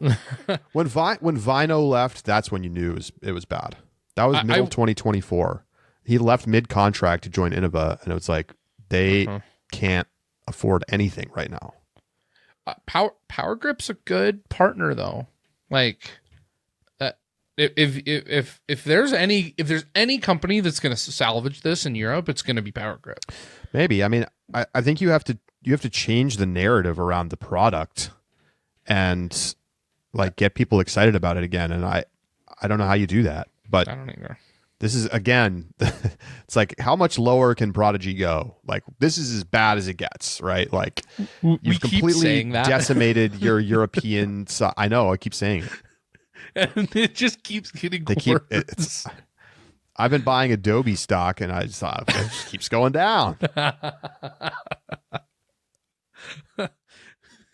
When Vino left, that's when you knew it was bad. That was middle 2024. He left mid-contract to join Innova, and it was like they can't afford anything right now. Powergrip's a good partner though. Like, if there's any company that's going to salvage this in Europe, it's going to be Powergrip. Maybe. I mean, I think you have to change the narrative around the product and like get people excited about it again. And I don't know how you do that, but I don't either. This is, again, it's like, how much lower can Prodigy go? Like, this is as bad as it gets, right? Like, you've completely decimated your European I know, I keep saying it. And it just keeps getting worse. I've been buying Adobe stock, and I just thought, it just keeps going down.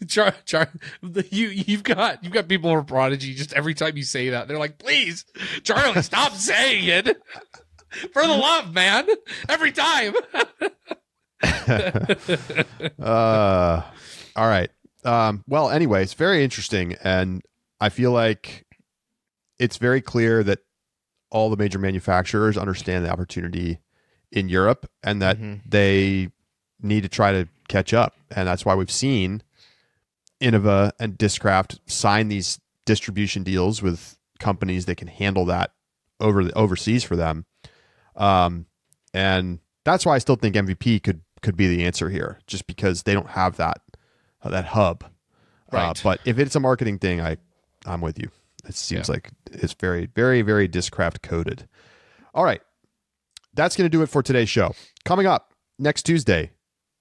You've got people for Prodigy. Just every time you say that, they're like, "Please, Charlie, stop saying it. For the love, man. Every time." All right. Well, anyway, it's very interesting, and I feel like it's very clear that all the major manufacturers understand the opportunity in Europe, and that they need to try to catch up, and that's why we've seen Innova and Discraft sign these distribution deals with companies that can handle that overseas for them. And that's why I still think MVP could be the answer here, just because they don't have that hub. Right. But if it's a marketing thing, I'm with you. It seems like it's very, very, very Discraft coded. All right. That's going to do it for today's show. Coming up next Tuesday,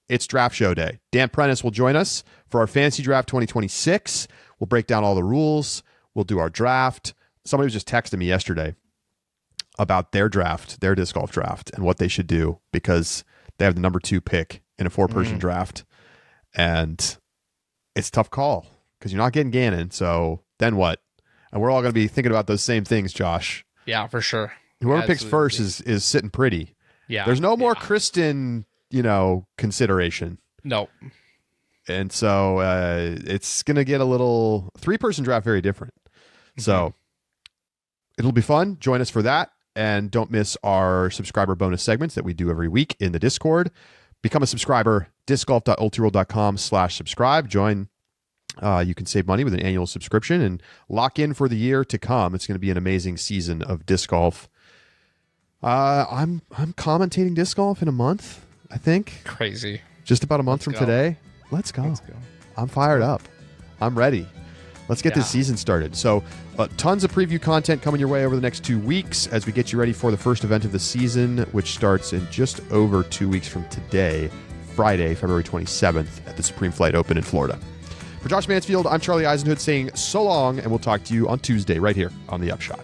it's draft show day. Dan Prentice will join us for our fantasy draft 2026. We'll break down all the rules. We'll do our draft. Somebody was just texting me yesterday about their draft, their disc golf draft, and what they should do because they have the number 2 pick in a 4-person draft. And it's a tough call because you're not getting Gannon. So then what? And we're all going to be thinking about those same things, Josh. Yeah, for sure. Whoever picks first is sitting pretty. Yeah. There's no more Kristen, consideration. No. And so it's going to get a little 3-person draft, very different. So it'll be fun. Join us for that. And don't miss our subscriber bonus segments that we do every week in the Discord. Become a subscriber, discgolf.ultiworld.com/subscribe. Join. You can save money with an annual subscription and lock in for the year to come. It's going to be an amazing season of disc golf. I'm commentating disc golf in a month, I think. Crazy. Just about a month from today. Let's go. I'm fired up. I'm ready. Let's get this season started. So tons of preview content coming your way over the next 2 weeks as we get you ready for the first event of the season, which starts in just over 2 weeks from today, Friday, February 27th at the Supreme Flight Open in Florida. For Josh Mansfield, I'm Charlie Eisenhood saying so long, and we'll talk to you on Tuesday right here on The Upshot.